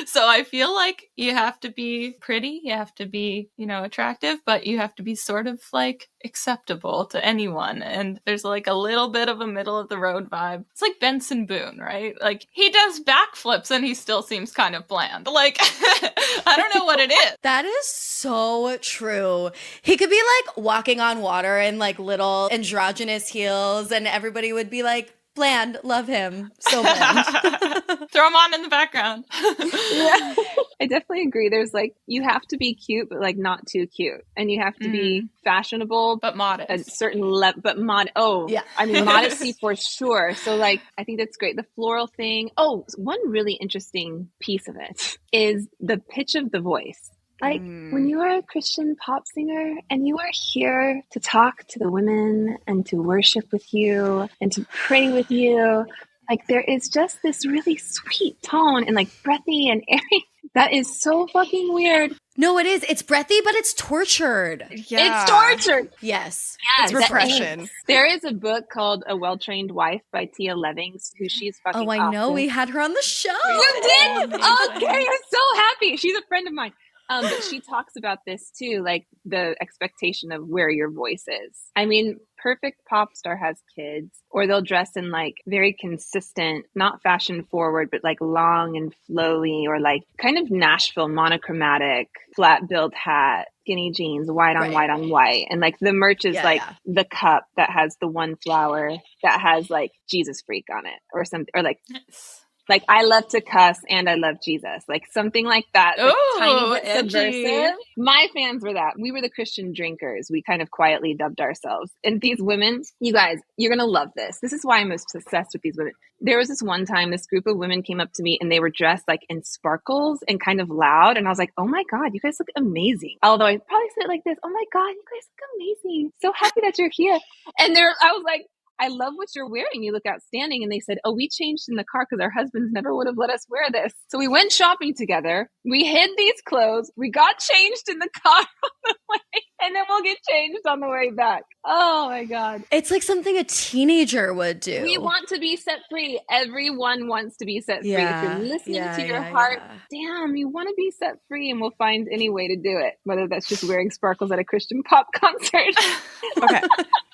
So I feel like you have to be pretty, you have to be, attractive, but you have to be sort of like acceptable to anyone. And there's like a little bit of a middle of the road vibe. It's like Benson Boone, right? Like, he does backflips and he still seems kind of bland. Like, I don't know what it is. That is so true. He could be like walking on water in like little androgynous heels, and everybody would be like, bland, love him. So bland. Throw him on in the background. Yeah, I definitely agree. There's like, you have to be cute, but like not too cute. And you have to be fashionable, but modest. A certain level, but yeah. I mean, modesty for sure. So like, I think that's great. The floral thing. Oh, one really interesting piece of it is the pitch of the voice. Like, when you are a Christian pop singer and you are here to talk to the women and to worship with you and to pray with you, like, there is just this really sweet tone and like breathy and airy. That is so fucking weird. No, it is. It's breathy, but it's tortured. Yeah. It's tortured. Yes. It's repression. There is a book called A Well-Trained Wife by Tia Levings, who she's fucking awesome. I know. We had her on the show. You did? Oh, Carrie, I'm so happy. She's a friend of mine. But she talks about this too, like the expectation of where your voice is. I mean, perfect pop star has kids, or they'll dress in like very consistent, not fashion forward, but like long and flowy, or like kind of Nashville monochromatic, flat billed hat, skinny jeans, white on white on white. And like the merch is the cup that has the one flower that has like Jesus freak on it or something, or like... Like, I love to cuss and I love Jesus. Like, something like that. Like, tiny bit subversive. My fans were that. We were the Christian drinkers. We kind of quietly dubbed ourselves. And these women, you guys, you're going to love this. This is why I'm obsessed with these women. There was this one time, this group of women came up to me and they were dressed like in sparkles and kind of loud. And I was like, oh my God, you guys look amazing. Although I probably said it like this, oh my God, you guys look amazing. So happy that you're here. And I was like, I love what you're wearing. You look outstanding. And they said, oh, we changed in the car because our husbands never would have let us wear this. So we went shopping together. We hid these clothes. We got changed in the car on the way. And then we'll get changed on the way back. Oh my God. It's like something a teenager would do. We want to be set free. Everyone wants to be set free. If you're listening to your heart, damn, you want to be set free, and we'll find any way to do it. Whether that's just wearing sparkles at a Christian pop concert. Okay.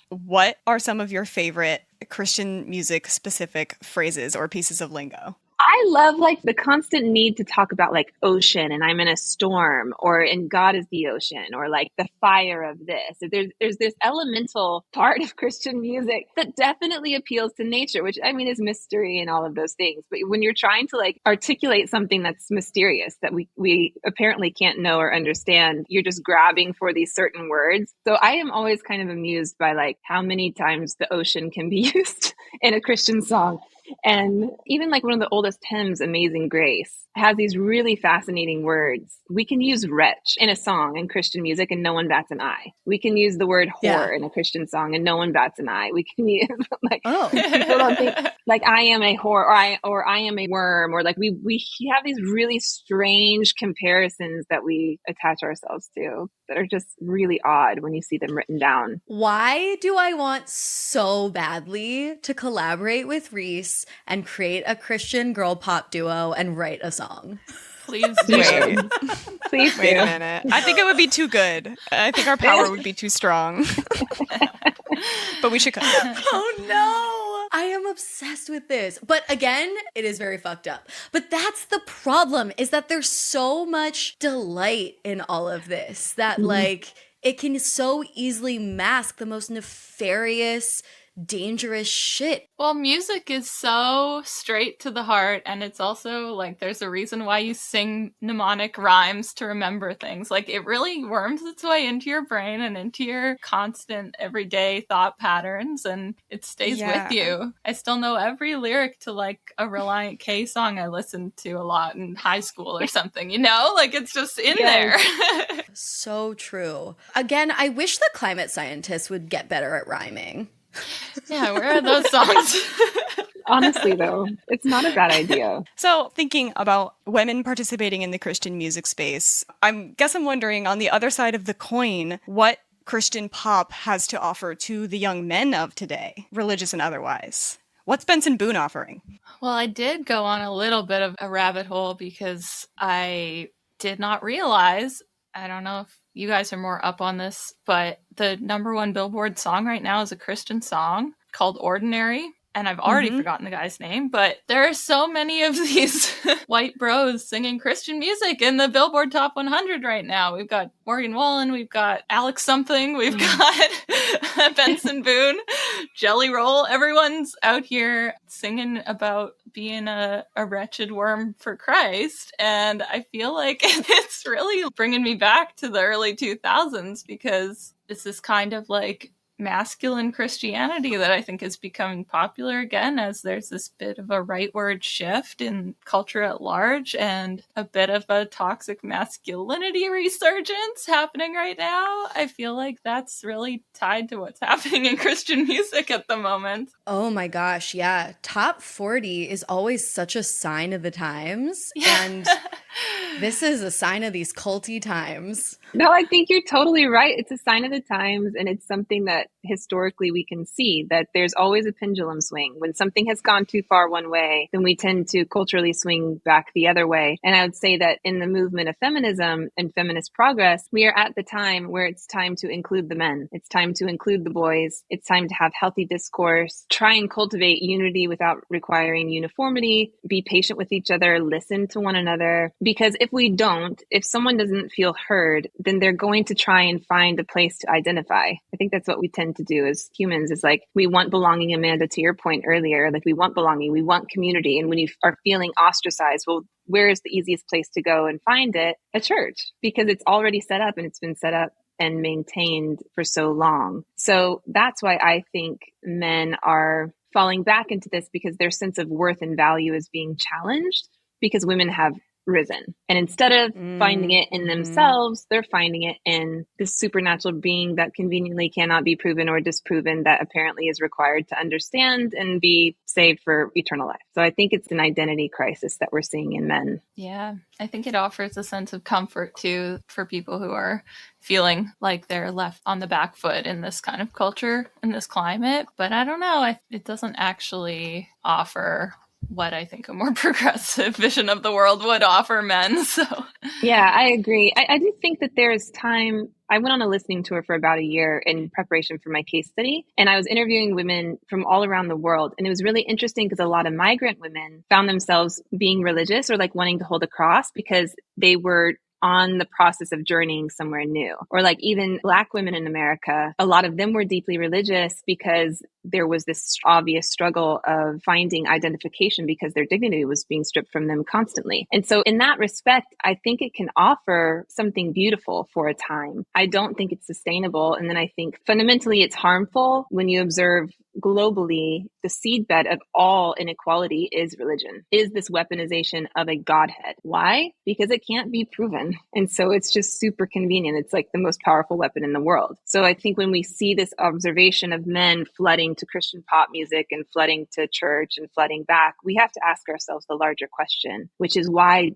What are some of your favorite Christian music specific phrases or pieces of lingo? I love like the constant need to talk about like ocean and I'm in a storm, or and God is the ocean, or like the fire of this. There's this elemental part of Christian music that definitely appeals to nature, which I mean is mystery and all of those things. But when you're trying to like articulate something that's mysterious that we apparently can't know or understand, you're just grabbing for these certain words. So I am always kind of amused by like how many times the ocean can be used in a Christian song. And even like one of the oldest hymns, Amazing Grace, has these really fascinating words. We can use wretch in a song in Christian music and no one bats an eye. We can use the word whore in a Christian song and no one bats an eye. We can use like, people don't think like I am a whore or I am a worm, or like we have these really strange comparisons that we attach ourselves to that are just really odd when you see them written down. Why do I want so badly to collaborate with Reese and create a Christian girl pop duo and write a song? Please do. Please Wait do. a minute. I think it would be too good. I think our power would be too strong. But we should cut it. Oh no! I am obsessed with this. But again, it is very fucked up. But that's the problem, is that there's so much delight in all of this that like it can so easily mask the most nefarious, dangerous shit. Well, music is so straight to the heart, and it's also like there's a reason why you sing mnemonic rhymes to remember things. Like it really worms its way into your brain and into your constant everyday thought patterns, and it stays with you. I still know every lyric to like a Reliant K song I listened to a lot in high school or something, you know? Like it's just in there. So true. Again, I wish the climate scientists would get better at rhyming. Yeah, where are those songs? Honestly, though, it's not a bad idea. So thinking about women participating in the Christian music space, I'm wondering on the other side of the coin, what Christian pop has to offer to the young men of today, religious and otherwise. What's Benson Boone offering? Well, I did go on a little bit of a rabbit hole because I did not realize, I don't know if you guys are more up on this, but the #1 Billboard song right now is a Christian song called Ordinary. And I've already forgotten the guy's name, but there are so many of these white bros singing Christian music in the Billboard Top 100 right now. We've got Morgan Wallen, we've got Alex something, we've got Benson Boone, Jelly Roll. Everyone's out here singing about being a wretched worm for Christ. And I feel like it's really bringing me back to the early 2000s because this is kind of like masculine Christianity that I think is becoming popular again as there's this bit of a rightward shift in culture at large and a bit of a toxic masculinity resurgence happening right now. I feel like that's really tied to what's happening in Christian music at the moment. Oh my gosh, yeah. Top 40 is always such a sign of the times. Yeah. And this is a sign of these culty times. No, I think you're totally right. It's a sign of the times, and it's something that historically we can see that there's always a pendulum swing. When something has gone too far one way, then we tend to culturally swing back the other way. And I would say that in the movement of feminism and feminist progress, we are at the time where it's time to include the men. It's time to include the boys. It's time to have healthy discourse, try and cultivate unity without requiring uniformity, be patient with each other, listen to one another. Because if we don't, if someone doesn't feel heard, then they're going to try and find a place to identify. I think that's what we tend to do as humans is like, we want belonging, Amanda, to your point earlier, like we want belonging, we want community. And when you are feeling ostracized, well, where is the easiest place to go and find it? A church, because it's already set up and it's been set up and maintained for so long. So that's why I think men are falling back into this because their sense of worth and value is being challenged because women have risen. And instead of finding it in themselves, they're finding it in this supernatural being that conveniently cannot be proven or disproven that apparently is required to understand and be saved for eternal life. So I think it's an identity crisis that we're seeing in men. Yeah, I think it offers a sense of comfort too for people who are feeling like they're left on the back foot in this kind of culture, in this climate. But I don't know, it doesn't actually offer what I think a more progressive vision of the world would offer men. So yeah, I agree. I do think that there's time. I went on a listening tour for about a year in preparation for my case study, and I was interviewing women from all around the world. And it was really interesting because a lot of migrant women found themselves being religious or like wanting to hold a cross because they were on the process of journeying somewhere new. Or like even Black women in America, a lot of them were deeply religious because there was this obvious struggle of finding identification because their dignity was being stripped from them constantly. And so in that respect, I think it can offer something beautiful for a time. I don't think it's sustainable. And then I think fundamentally it's harmful when you observe globally the seedbed of all inequality is religion, is this weaponization of a godhead. Why? Because it can't be proven. And so it's just super convenient. It's like the most powerful weapon in the world. So I think when we see this observation of men flooding to Christian pop music and flooding to church and flooding back, we have to ask ourselves the larger question, which is why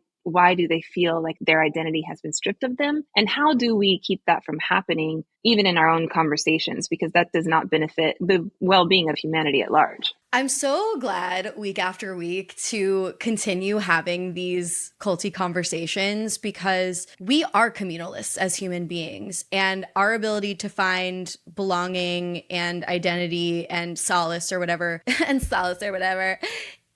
do they feel like their identity has been stripped of them? And how do we keep that from happening, even in our own conversations? Because that does not benefit the well-being of humanity at large. I'm so glad week after week to continue having these culty conversations because we are communalists as human beings, and our ability to find belonging and identity and solace or whatever,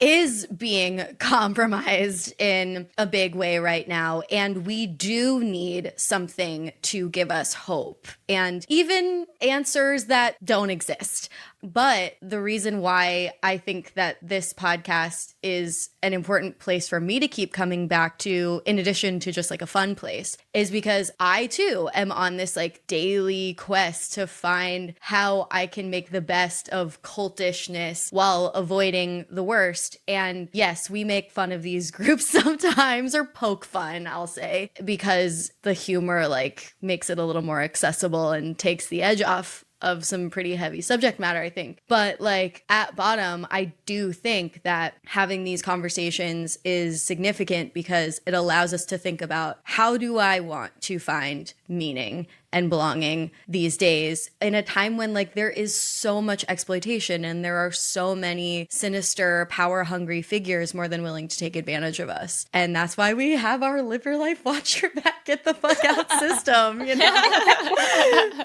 is being compromised in a big way right now. And we do need something to give us hope and even answers that don't exist. But the reason why I think that this podcast is an important place for me to keep coming back to, in addition to just like a fun place, is because I too am on this like daily quest to find how I can make the best of cultishness while avoiding the worst. And yes, we make fun of these groups sometimes, or poke fun, I'll say, because the humor like makes it a little more accessible and takes the edge off of some pretty heavy subject matter, I think. But like at bottom, I do think that having these conversations is significant because it allows us to think about, how do I want to find meaning and belonging these days in a time when like there is so much exploitation and there are so many sinister, power hungry figures more than willing to take advantage of us. And that's why we have our live your life, watch your back, get the fuck out system, you know,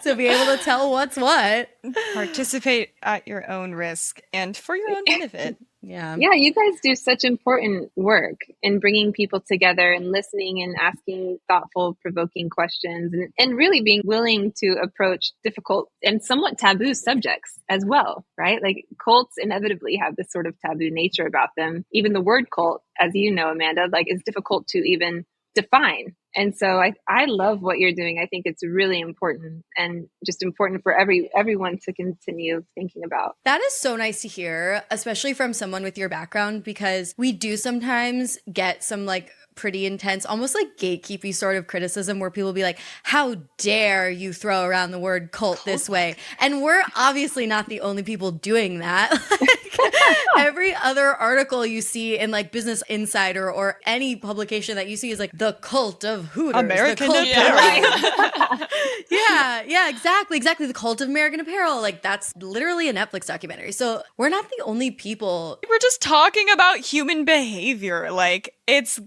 to be able to tell what's what. Participate at your own risk and for your own benefit. Yeah. Yeah, you guys do such important work in bringing people together and listening and asking thoughtful, provoking questions and really being willing to approach difficult and somewhat taboo subjects as well, right? Like cults inevitably have this sort of taboo nature about them. Even the word cult, as you know, Amanda, like is difficult to even define. And so I love what you're doing. I think it's really important and just important for everyone to continue thinking about. That is so nice to hear, especially from someone with your background, because we do sometimes get some like pretty intense, almost like gatekeepy sort of criticism where people be like, how dare you throw around the word cult this way? And we're obviously not the only people doing that. Every other article you see in like Business Insider or any publication that you see is like the cult of Hooters. American the cult Apparel. yeah, exactly. The cult of American Apparel. Like that's literally a Netflix documentary. So we're not the only people. We're just talking about human behavior. Like it's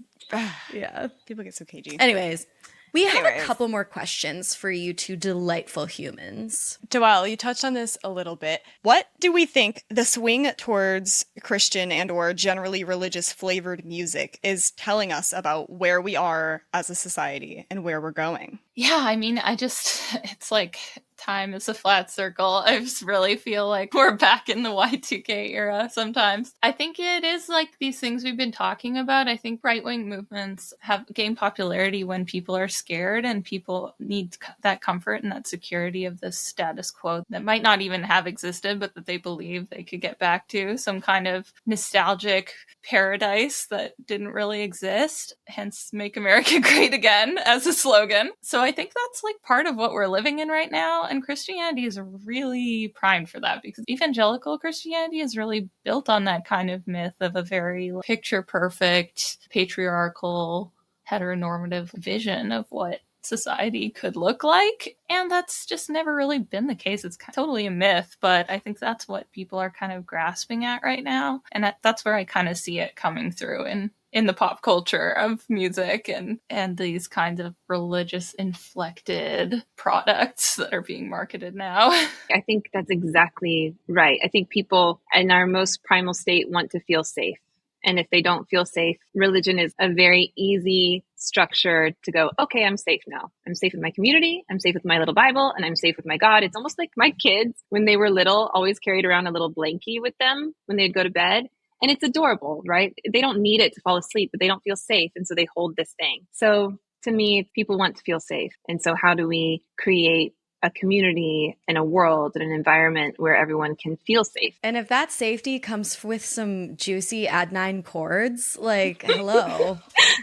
Yeah. people get so cagey. Anyways, we have a couple more questions for you two delightful humans. Joelle, you touched on this a little bit. What do we think the swing towards Christian and or generally religious flavored music is telling us about where we are as a society and where we're going? Yeah, I mean, it's like time is a flat circle. I just really feel like we're back in the Y2K era sometimes. I think it is like these things we've been talking about. I think right-wing movements have gained popularity when people are scared and people need that comfort and that security of the status quo that might not even have existed, but that they believe they could get back to some kind of nostalgic paradise that didn't really exist. Hence, Make America Great Again as a slogan. So I think that's like part of what we're living in right now. And Christianity is really primed for that because evangelical Christianity is really built on that kind of myth of a very picture perfect, patriarchal, heteronormative vision of what society could look like. And that's just never really been the case. It's totally a myth, but I think that's what people are kind of grasping at right now. And that's where I kind of see it coming through in the pop culture of music and these kinds of religious inflected products that are being marketed now. I think that's exactly right. I think people in our most primal state want to feel safe. And if they don't feel safe, religion is a very easy structure to go, okay, I'm safe now. I'm safe with my community. I'm safe with my little Bible and I'm safe with my God. It's almost like my kids, when they were little, always carried around a little blankie with them when they'd go to bed. And it's adorable, right? They don't need it to fall asleep, but they don't feel safe. And so they hold this thing. So to me, people want to feel safe. And so how do we create a community and a world and an environment where everyone can feel safe? And if that safety comes with some juicy Ad9 chords, like, hello.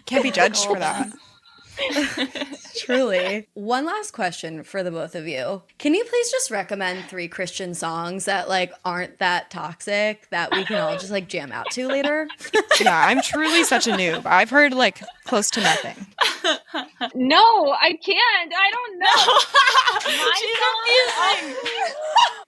Can't be judged for that. Truly. One last question for the both of you. Can you please just recommend 3 Christian songs that like aren't that toxic that we can all just like jam out to later? Yeah, I'm truly such a noob. I've heard like close to nothing. No, I can't. I don't know. She's confusing.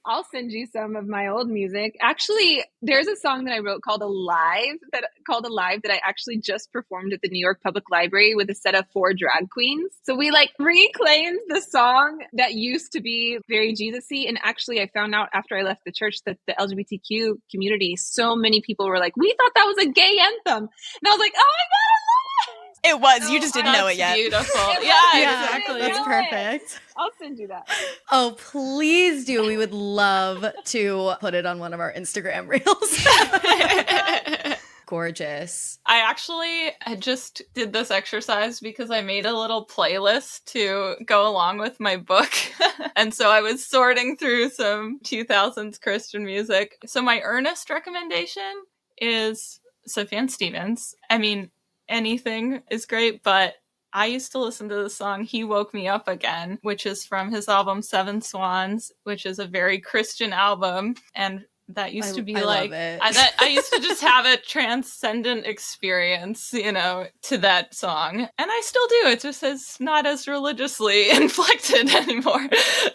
I'll send you some of my old music. Actually, there's a song that I wrote called Alive that I actually just performed at the New York Public Library with a set of 4 drag queens. So we like reclaimed the song that used to be very Jesus-y. And actually I found out after I left the church that the LGBTQ community, so many people were like, we thought that was a gay anthem. And I was like, oh my God, I love it. It was. You just didn't know it yet. Beautiful. Yeah, Exactly. That's perfect. I'll send you that. Oh, please do. We would love to put it on one of our Instagram reels. Gorgeous. I actually just did this exercise because I made a little playlist to go along with my book. And so I was sorting through some 2000s Christian music. So my earnest recommendation is Sufjan Stevens. I mean, anything is great, but I used to listen to the song He Woke Me Up Again, which is from his album Seven Swans, which is a very Christian album. And that used to be like, I used to just have a transcendent experience, you know, to that song. And I still do. It just is not as religiously inflected anymore.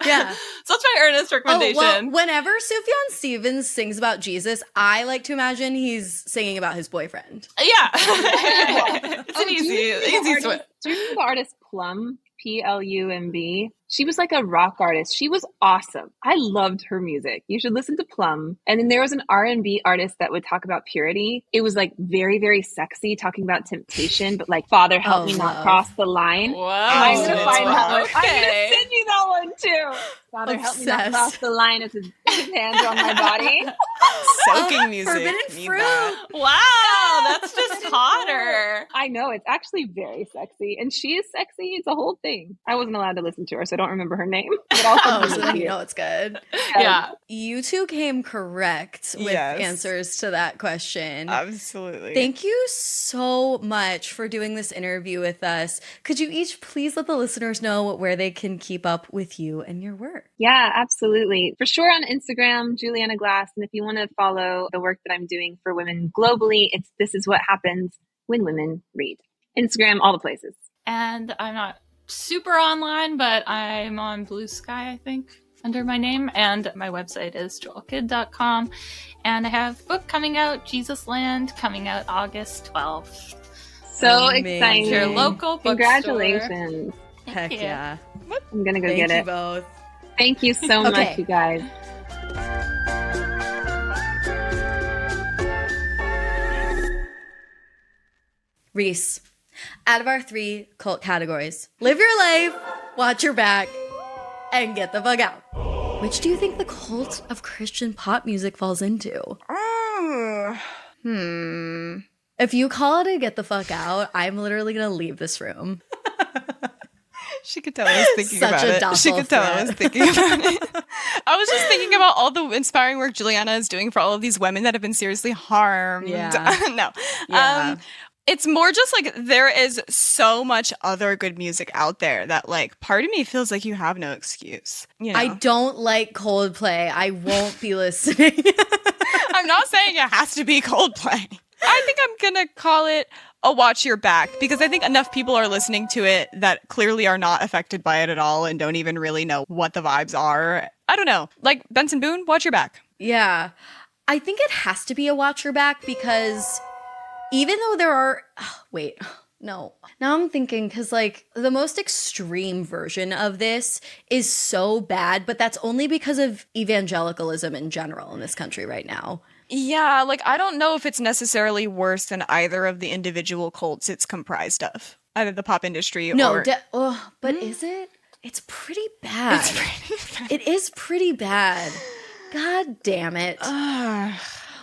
Yeah. So that's my earnest recommendation. Well, whenever Sufjan Stevens sings about Jesus, I like to imagine he's singing about his boyfriend. Yeah. It's an easy switch. Do you remember the artist Plum? Plumb. She was like a rock artist. She was awesome. I loved her music. You should listen to Plum. And then there was an R&B artist that would talk about purity. It was like very, very sexy, talking about temptation, but like, Father, help me not cross the line. Wow. I'm going to find that one. Okay. I'm going to send you that one too. Father, help me not cross the line as his hands on my body. Soaking music. Forbidden Need fruit. that. Wow, that's just hotter. I know, it's actually very sexy. And she is sexy. It's a whole thing. I wasn't allowed to listen to her, so I don't remember her name. But I'll So then you know it's good. Yeah. You two came correct with answers to that question. Absolutely. Thank you so much for doing this interview with us. Could you each please let the listeners know where they can keep up with you and your work? Yeah, absolutely. For sure on Instagram, Julianna Glasse. And if you want to follow the work that I'm doing for women globally, it's This Is What Happens When Women Read. Instagram, all the places. And I'm not super online, but I'm on Blue Sky, I think, under my name. And my website is joellekidd.com. And I have a book coming out, Jesusland, coming out August 12th. So Amazing. exciting. Your local bookstore. Congratulations. Heck you. yeah. I'm going to go Thank get you it. both. Thank you so much, you guys. Reese, out of our 3 cult categories, live your life, watch your back, and get the fuck out. Which do you think the cult of Christian pop music falls into? If you call it a get the fuck out, I'm literally gonna leave this room. She could tell I was thinking Such about a it. docile She could tell I was threat. thinking about it. I was just thinking about all the inspiring work Julianna is doing for all of these women that have been seriously harmed. Yeah. No. Yeah. It's more just like there is so much other good music out there that like part of me feels like you have no excuse. You know? I don't like Coldplay. I won't be listening. I'm not saying it has to be Coldplay. I think I'm gonna call it a watch your back because I think enough people are listening to it that clearly are not affected by it at all and don't even really know what the vibes are. I don't know. Like Benson Boone, watch your back. Yeah. I think it has to be a watch your back because even though there are no. Now I'm thinking because like the most extreme version of this is so bad, but that's only because of evangelicalism in general in this country right now. Yeah, like I don't know if it's necessarily worse than either of the individual cults it's comprised of. Either the pop industry or... but is it? It's pretty bad. It's pretty bad. It is pretty bad. God damn it.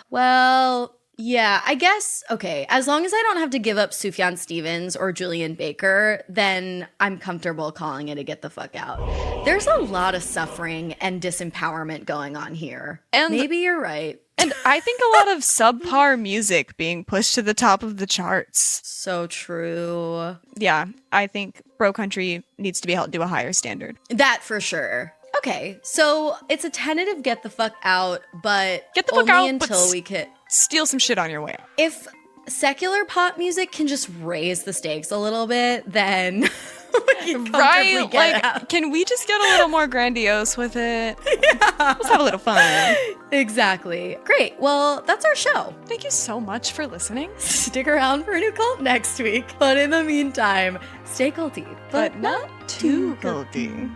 Well, yeah, I guess, okay, as long as I don't have to give up Sufjan Stevens or Julian Baker, then I'm comfortable calling it a get the fuck out. There's a lot of suffering and disempowerment going on here. And maybe you're right. And I think a lot of subpar music being pushed to the top of the charts. So true. Yeah, I think Bro Country needs to be held to a higher standard. That for sure. Okay, so it's a tentative get the fuck out, but Get the fuck only out, until we can... Steal some shit on your way out. If secular pop music can just raise the stakes a little bit, then we can comfortably get out. Can we just get a little more grandiose with it? Yeah. Let's have a little fun. Exactly. Great. Well, that's our show. Thank you so much for listening. Stick around for a new cult next week. But in the meantime, stay culty, but not too culty.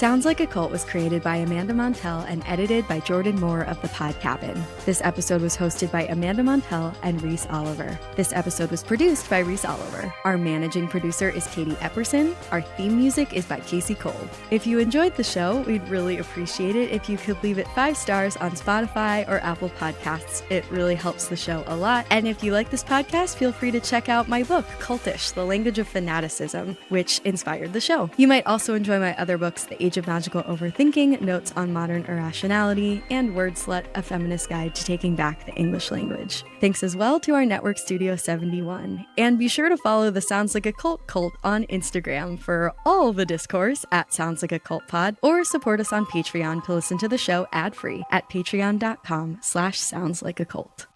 Sounds Like a Cult was created by Amanda Montell and edited by Jordan Moore of The Pod Cabin. This episode was hosted by Amanda Montell and Reese Oliver. This episode was produced by Reese Oliver. Our managing producer is Katie Epperson. Our theme music is by Casey Cole. If you enjoyed the show, we'd really appreciate it if you could leave it 5 stars on Spotify or Apple Podcasts. It really helps the show a lot. And if you like this podcast, feel free to check out my book, Cultish, The Language of Fanaticism, which inspired the show. You might also enjoy my other books, The Age of Magical Overthinking, Notes on Modern Irrationality, and Word Slut, A Feminist Guide to Taking Back the English Language. Thanks as well to our network Studio 71. And be sure to follow the Sounds Like a Cult cult on Instagram for all the discourse at Sounds Like a Cult Pod, or support us on Patreon to listen to the show ad-free at patreon.com/soundslikeacult.